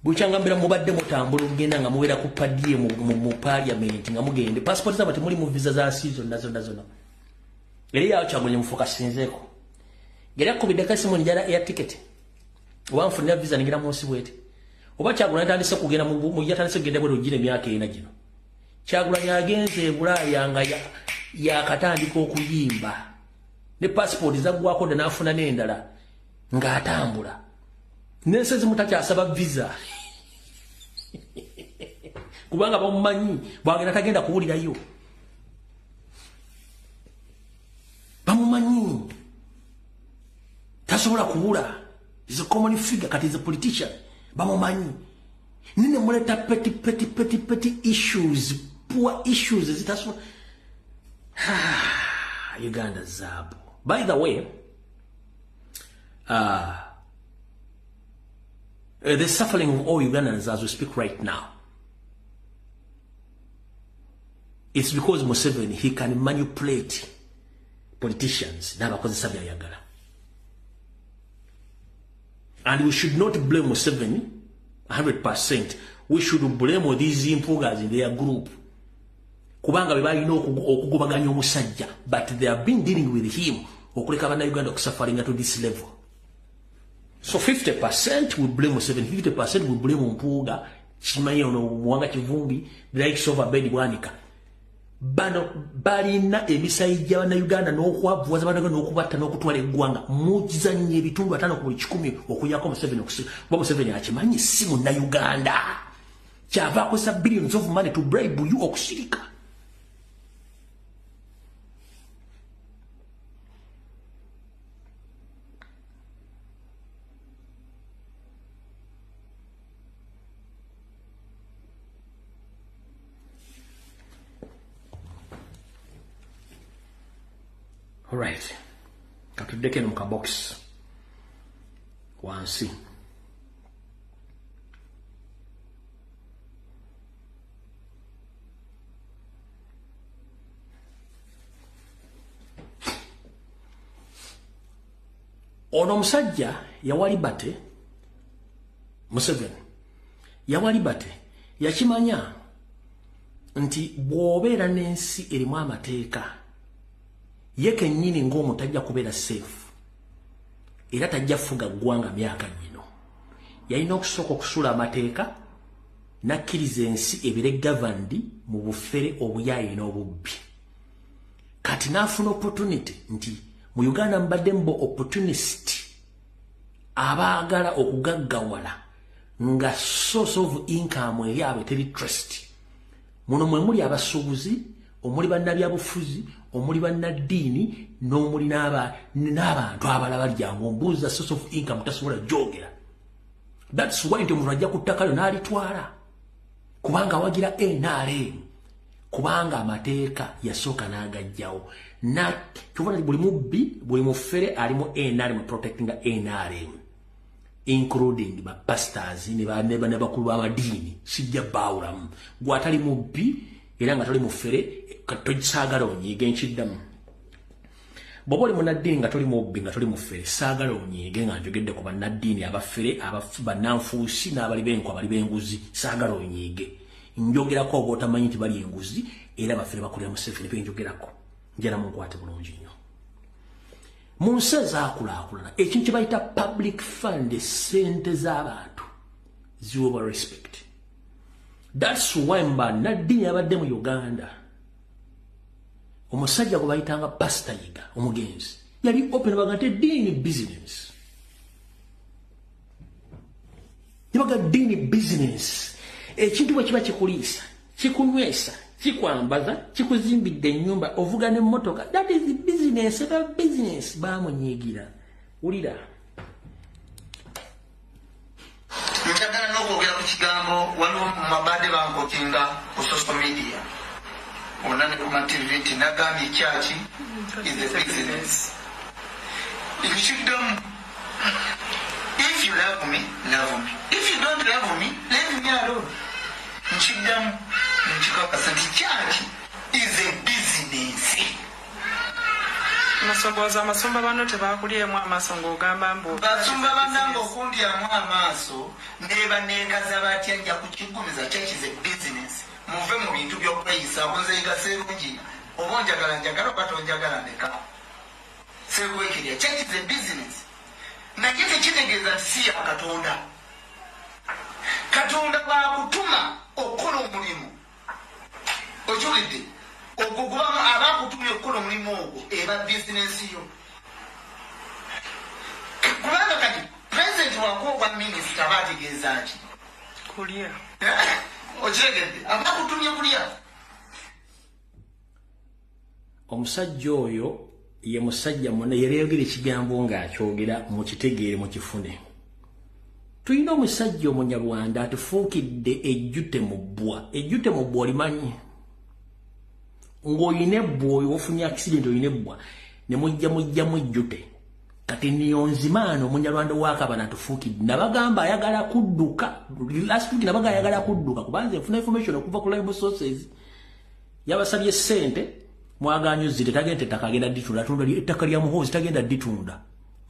buchangambira mubadde mutambula mugenda nga muwera ku padie mu parliament nga mugende passport zaba temuli mu visa za season nazo eri yawo Kyagulanyi mufokasinzeko gera ku bidaka simu njala air ticket wanfunira visa ningira munsi bwete oba Kyagulanyi tandise kugenda mu yatandise kugenda bwe rugire myaka ena gino Kyagulanyi agenze Bulaya nga yakatandika okuyimba ne passport zaggwako de nafuna n'endala nga atambula nense mutakyasaba visa kubanga bamumanyi bwagenda tagenda kuwulirayo bamumanyi tasobola kuwula is a common figure kati is a politician bamumanyi nine muleta petty issues poor issues zitasobola Uganda zabo. By the way, the suffering of all Ugandans as we speak right now, it's because Museveni, he can manipulate politicians. And we should not blame Museveni 100%. We should blame all these impugas in their group. Kubanga bebalina okugobaganya omusajja, but they have been dealing with him okuleka bana Uganda okusuffering to this level. So 50% we blame Museveni, 50% we blame Mpuuga, Chimanyi ono Mwanga Kivumbi, the likes of Abedi Bwanika. Bano balina ebisayijja bana Uganda n'okwavuwaza bana n'okubatta n'okutwala eggwanga mukizannyo ebitundu 5 ku 10 okuyako Museveni okusiba. Museveni akimanyi si munna Uganda. Kyava akozesa billions of money to bribe you okusirika. All right. Katudeke no ka box. Wansi. Ono musajja yawali bate Museveni. Yawali bate yakimanya nti bw'obeera n'ensi erimu amateeka yeke nyini ngomu tajja kubeera safe era tajja fuga ggwanga myaka gino yalina okusooka okusula amateeka nakkiriza ensi ebire gavandi mu bufere obuyaayi n'obubbi kati naafuna opportunity nti mu Uganda mbadde mbo opportunist abaagala okugaggawala nga source of income eryabwe teri trust muno mwe muli abasuubuzi omuli bannabyabufuzi omuli bannaddiini n'omuli n'abantu abalala lyangu mbuuza source of income tasobola jogera. That's why nti omuntu ajja ku ttaka lyo n'alitwala kubanga awagira NRM kubanga amateeka yasooka n'agajjawo na kyobona buli mubbi buli mufere alimu NRM protecting NRM including ba pastors ne bakulu b'amadiini sijja bawulamu gwatali mubbi era nga toli mufere katojisaagala onyiige nkiddamu bw'oba oli munnaddiini nga toli mubbi nga toli mufere saagala onyiige nga njogedde ku bannaddiini abafere bannanfuusi n'abali b'enku abali b'enguzi saagala onyiige njogerako oba otamanyi nti bali enguzi era abafere bakulira Museveni benjogerako njala munkwate bulungi nnyo mu nsi ezaakulaakulana ekintu kye bayita public fund sente z'abantu ziweebwa respect. That's why bannaddiini abadde mu Uganda omusajja gwe bayitanga Pastor Yiga omugenzi yali open baga nti ddiini business yabaga ddiini business ekintu bwe kiba kikuliisa kikunywesa kikwambaza kikuzimbidde ennyumba ovuga n'emmotoka that is the business eba business baamunyiigira wulira nkyagala n'okwogera ku kigambo waliwo mu mabadde bankokinga ku social media onane ku TV nti nagambye church is a business. Nkikiddemu if you love me love me, if you don't love me leave me alone. Nkikiddemu nkikakasa nti church is a business. Masogoza amasumba bano tebakuliyemu amaaso ng'ogamba mbu basumba bannange okundyamu amaaso nebaneegaza batya nja kukigumiza church is a business. Muve mu bintu by'okweyisa okunzeyiga serungi oba njagala oba tonjagala ndeka sekwekirya church is a business. Naye tekitegeeza nti si ya Katonda. Katonda bwakutuma okukola omulimu okiwulidde okugubamu abakutumya okukola omulimu ogwo eba bizinensi yo kubanga kati pulezidenti wakuogwa minisita baategeeza ki kulya okiregedde abakutumye kulya. omusajja oyo ye musajja muna yaleeyogera ekigambo ng'akyogera mu kitegeere mu kifune. Tulina omusajja omunyarwanda atufuukidde ejjute mu bbwa. Ejjute mu bbwa olimanyi ng'olina ebbwa oyo ofunye accident olina ebbwa ne mujjamu ejjute kati niyonzimaano omunyarwanda wakabana atufuukidde nabagamba ayagala kudduka last week nabaga ayagala kudduka kubanze nfuna information okuva ku live sources yabasabye ssente mwaganyuzire tagenda ettaka agenda ditunda atunda ettaka lya muhoozi tagenda ditunda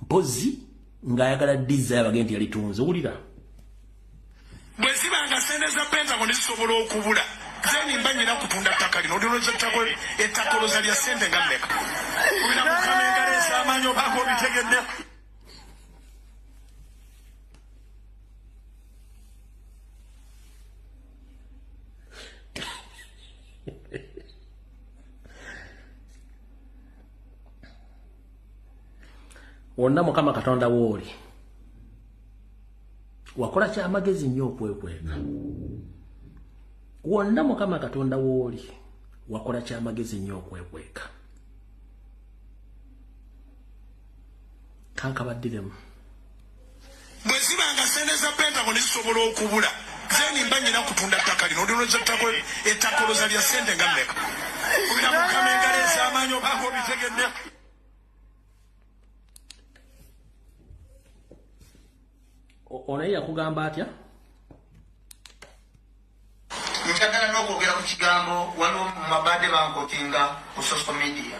mpozi ng'ayagala dizza yabagenda yalitunze wulira bwe zibanga sente za Pentagon zisobola okubula zeni mbanyira kutunda ttaka lino olinoza ettaka oloza lya sente nga mmeka olina mukama engaleza amaanyi obaako obitegedde wonna mukama Katonda wooli wakola kyamagezi nnyo okwekweka. Wonna mukama Katonda wooli wakola kyamagezi nnyo okwekweka. Kankabaddiremu bwe zibanga sente za Pentagon zisobola okubula zeni mbanyira kutunda ttaka lino olinoza ettaka oloza lya sente nga mmeka olina mukama engaleza amaanyi obaako obitegedde onaye yakugamba atya? Nkyagala n'okwogera ku kigambo waliwo mu mabadde bankokinga ku social media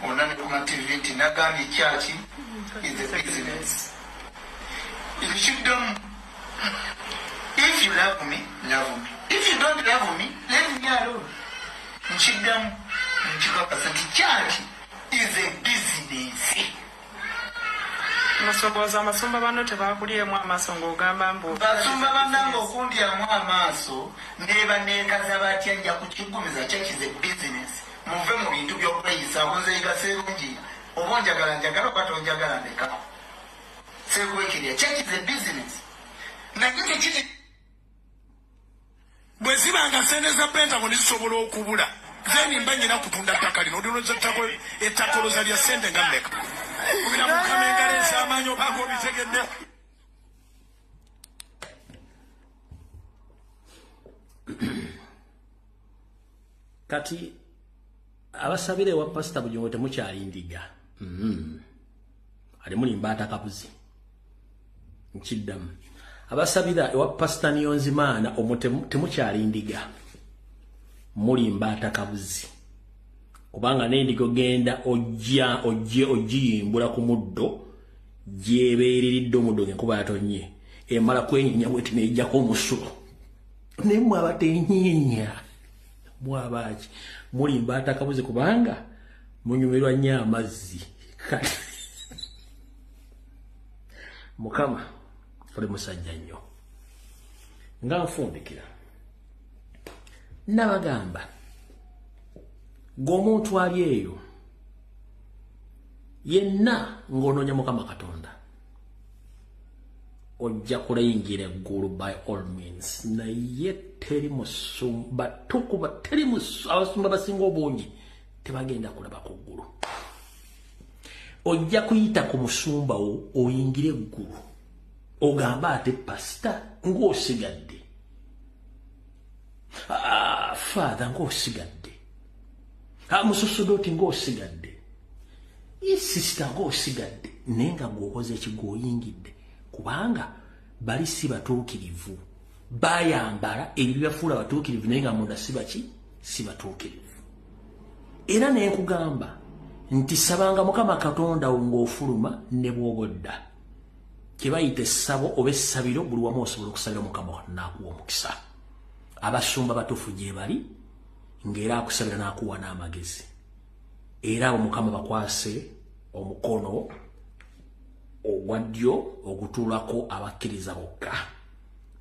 onane ku TV nti nagambye church is a business. Nkikiddemu if you love me love me, if you don't love me leave me alone. Nkikiddemu nkikakasa nti church is a business. Masogoza amasumba bano tebakuliyemu amaaso ng'ogamba mbu basumba bannange okundyamu amaaso nebaneegaza batya nja kukigumiza church is a business. Muve mu bintu by'okweyisa okunzeyiga serungi oba njagala oba tonjagala ndeka sekwekirya church is a business. Naye tekiri bwe zibanga sente za Pentagon zisobola okubula zeni mbanyira kutunda ttaka lino olinoza ettaka oloza lya sente nga mmeka olina mukama engaleza amaanyi obaako obitegedde kati abasabire wa Pastor Bujongo temukyali ndiga ali muli mbata kabuzi nkiddamu abasabira ewa Pastor Niyonzimana temukyali ndiga muli mbata kabuzi kubanga n'endigo genda ogiyimbula ku muddo gyebeeriridde omuddo ng'enkuba yatonye emala kwenyinya bweti n'ejjako omusulo naye mwabatenyinya mwabaki muli mbata kabuzi kubanga munyumirwa nnyo amazzi Mukama oli musajja nnyo nga nfundikira nabagamba ng'omuntu ali eyo yenna ng'onoonya Mukama Katonda ojja kulayingira eggulu by all means naye teri musumba tukuba teri abasumba basinga obungi tebagenda kulaba ku ggulu ojja kuyita ku musumba wo oyingire eggulu ogamba ate pasita ng'osigadde father ng'osigadde musosodoti ng'osigadde sister ng'osigadde naye nga gw'okoze ekigw'oyingidde kubanga bali si batuukirivu bayambala ebyo byafuula batuukirivu naye nga munda si batuukirivu era naye nkugamba nti sabanga Mukama Katonda wo ng'ofuluma ne bw'obodda kye bayita essabo oba essabiro buli wamu osobola okusabira Mukama n'akuwa omukisa abasumba batuufu gye bali ng'era akusabira n'akuwa n'amagezi era abo Mukama bakwase omukono ogwa ddyo ogutuulako abakkiriza bokka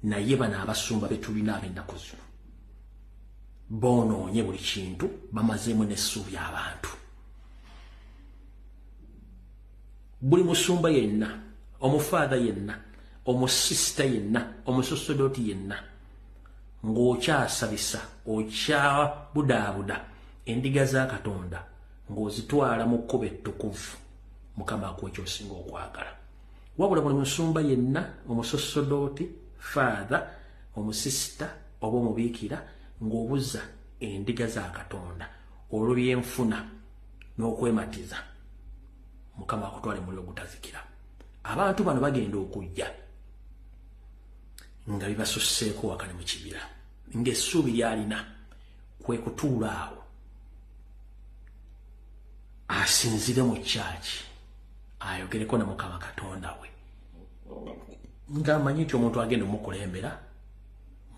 naye bano abasumba betulina ab'ennaku zino boonoonye buli kintu bamazeemu n'essuubi abantu buli musumba yenna omufaatha yenna omusisita yenna omusosodoti yenna ng'okyasabisa okyabudaabuda endiga za Katonda ng'ozitwala mu kkubo ettukuvu Mukama akuwa ekyosinga okwagala wabula buli musumba yenna omusosodoti faatha omusisita oba omubiikira ng'obuza endiga za Katonda olw'ebyenfuna n'okwematiza Mukama akutwale muliro gutazikira abantu bano bagenda okujja nga bibasusseeko wakane mu kibira ng'essuubi lyalina kwe kutuula awo asinzire mu kyaki ayogereko ne Mukama Katonda we ng'amanyi nti omuntu agenda omukulembera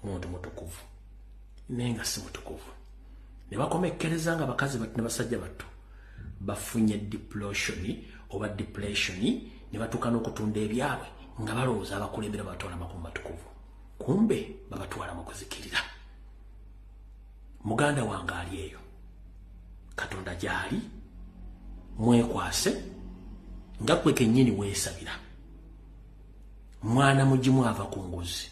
muntu mutukuvu naye nga si mutukuvu ne bakomekkereza nga bakazi ne basajja batto bafunye diploshoni oba depletioni ne batuuka n'okutunda ebyabwe nga balowooza abakulembera batwala makumu matukuvu kumbe babatwala mu kuzikirira muganda wange ali eyo Katonda gy'ali mwekwase nga gwe kennyini weesabira mwana mugimu ava ku nguzi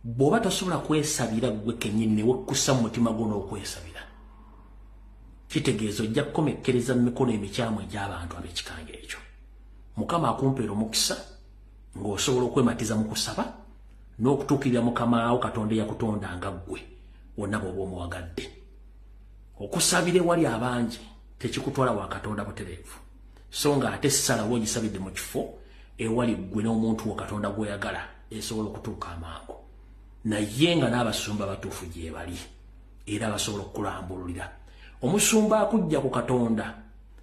bw'oba tosobola kwesabira gwe kennyini ne wekkusa mu mutima gwo n'okwesabira kitegeeza ojja kukomekkereza mu mikono emikyamu egy'abantu ab'ekikanga ekyo Mukama akumpeera omukisa ng'osobola okwematiza mu kusaba n'okutuukirira Mukama wo Katonda eyakutonda nga ggwe wonna bw'oba omuwagadde okusabira ewali abangi tekikutwala wa Katonda butereevu so nga ate essalawo ogisabidde mu kifo ewali ggwe n'omuntu wo Katonda gw'oyagala esobola okutuuka amangu naye nga n'abasumba batuufu gye bali era basobola okukulambululira omusumba akujja ku Katonda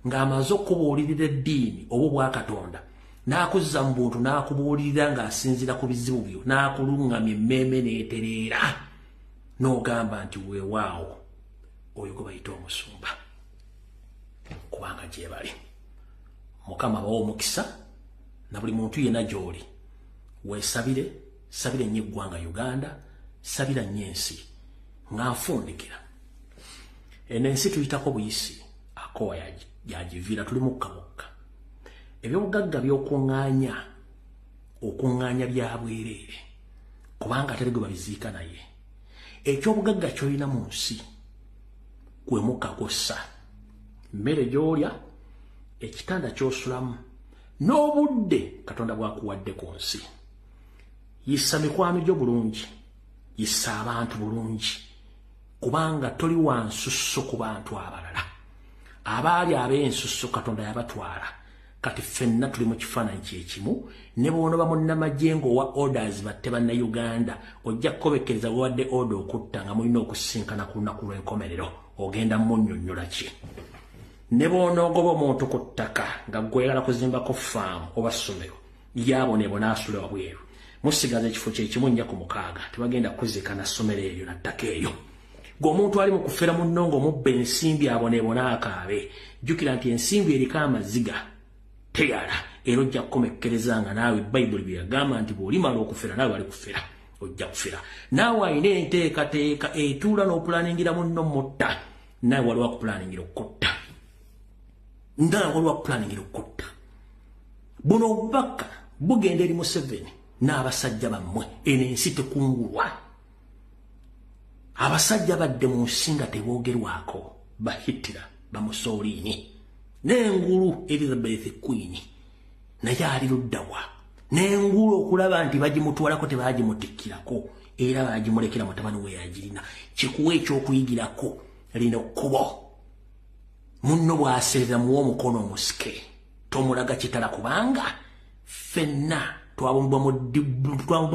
ng'amaze okubuulirira eddiini oba obwa Katonda n'akuzza mu buntu n'akubuulirira ng'asinzira ku bizibu byo n'akuluŋŋamya emmeeme n'etereera n'ogamba nti weewaawo oyo gwe bayita omusumba kubanga gye bali Mukama bawa omukisa na buli muntu yenna gy'oli weesabire sabira nnyo eggwanga Uganda sabira nnyo ensi nga nfundikira eno ensi tuyitako buyisi akowa yagiviira tuli mukka mukka ebyobugagga okuŋŋaanya bya bwereere kubanga atari gwe babiziika naye ekyobugagga ky'olina mu nsi gwe mukka kossa mmere gy'olya ekitanda ky'osulamu n'obudde Katonda bw'akuwadde ku nsi yissa mikwano gyo bulungi yissa abantu bulungi kubanga toli wansusso ku bantu abalala abaali ab'ensusso Katonda yabatwala kati ffenna tuli mu kifaananyi kyekimu ne bw'onoba munnamagye ng'owa orders batte bannayuganda ojja kukobekkereza bwewadde order okutta nga mulina okusinkana ku lunaku lw'enkomerero ogenda munnyonnyola ki ne bw'onoogoba omuntu ku ttaka nga gweyagala kuzimbako faamu oba ssomero lyabonebona asula wabweru musigaza ekifo kyekimu nnya ku 6 tebagenda kuzikana ssomero eryo na ttaka eyo ng'omuntu ali mu kufera munno ng'omubba ensimbi abonebona akaabe jjukira nti ensimbi eriko amaziga teyala era ojja kukomekkereza nga naawe bayibuli bye yagamba nti bw'olimala okufera naawe bali kufera ojja kufera naawe alina enteekateeka etuula n'opulaningira munno mutta naawe waliwo akupulaningira okutta naawe waliwo akupulaningira okutta buno obubaka bugenda eri Museveni n'abasajja bammwe eno ensi tekungulwa abasajja badde mu nsi nga teboogerwako bahitira bamusoliini n'engulu Elizabeth Queen naye ali luddawa n'engulu okulaba nti bagimutwalako tebagimutikkirako era bagimulekera mutabani we yagirina kikuwa ekyokuyigirako lino kkubo munno bw'aserera muwa omukono omusike tomulaga kitala kubanga ffenna twabumba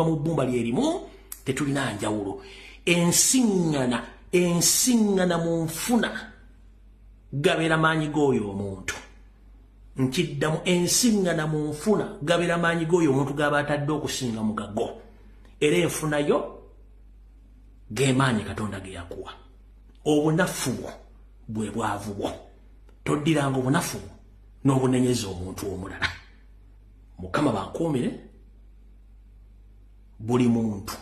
mu bbumba lyerimu tetulina njawulo ensiŋŋana mu nfuna gabera maanyi g'oyo omuntu nkiddamu ensiŋŋana mu nfuna gabera maanyi g'oyo omuntu gaba atadde okusinga mugago era enfuna yo gemaanyi Katonda ge yakuwa obunafu bwo bwe bwavu bwo toddiranga obunafu n'obunenyeza omuntu omulala Mukama bankuumire buli muntu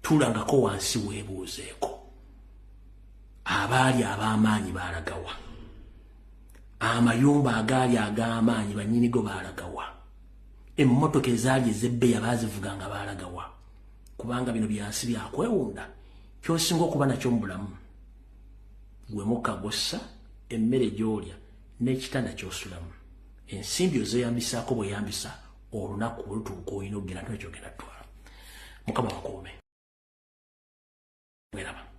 tulangako wansi weebuuzeeko abaali ab'amaanyi baalagawa amayumba agaali ag'amaanyi bannyinigo baalagawa emmotoka ezaali ez'ebbeeya baazivuganga baalagawa kubanga bino byansi byakwewunda kyosinga okuba nakyo mu bulamu gwe mukagossa emmere gy'olya n'ekitanda ky'osulamu ensimbi ozeeyambisaako bweyambisa olunaku olutuuka olina okugenda nto ekyogenda ttwala Mukama bakuume. Mweraba.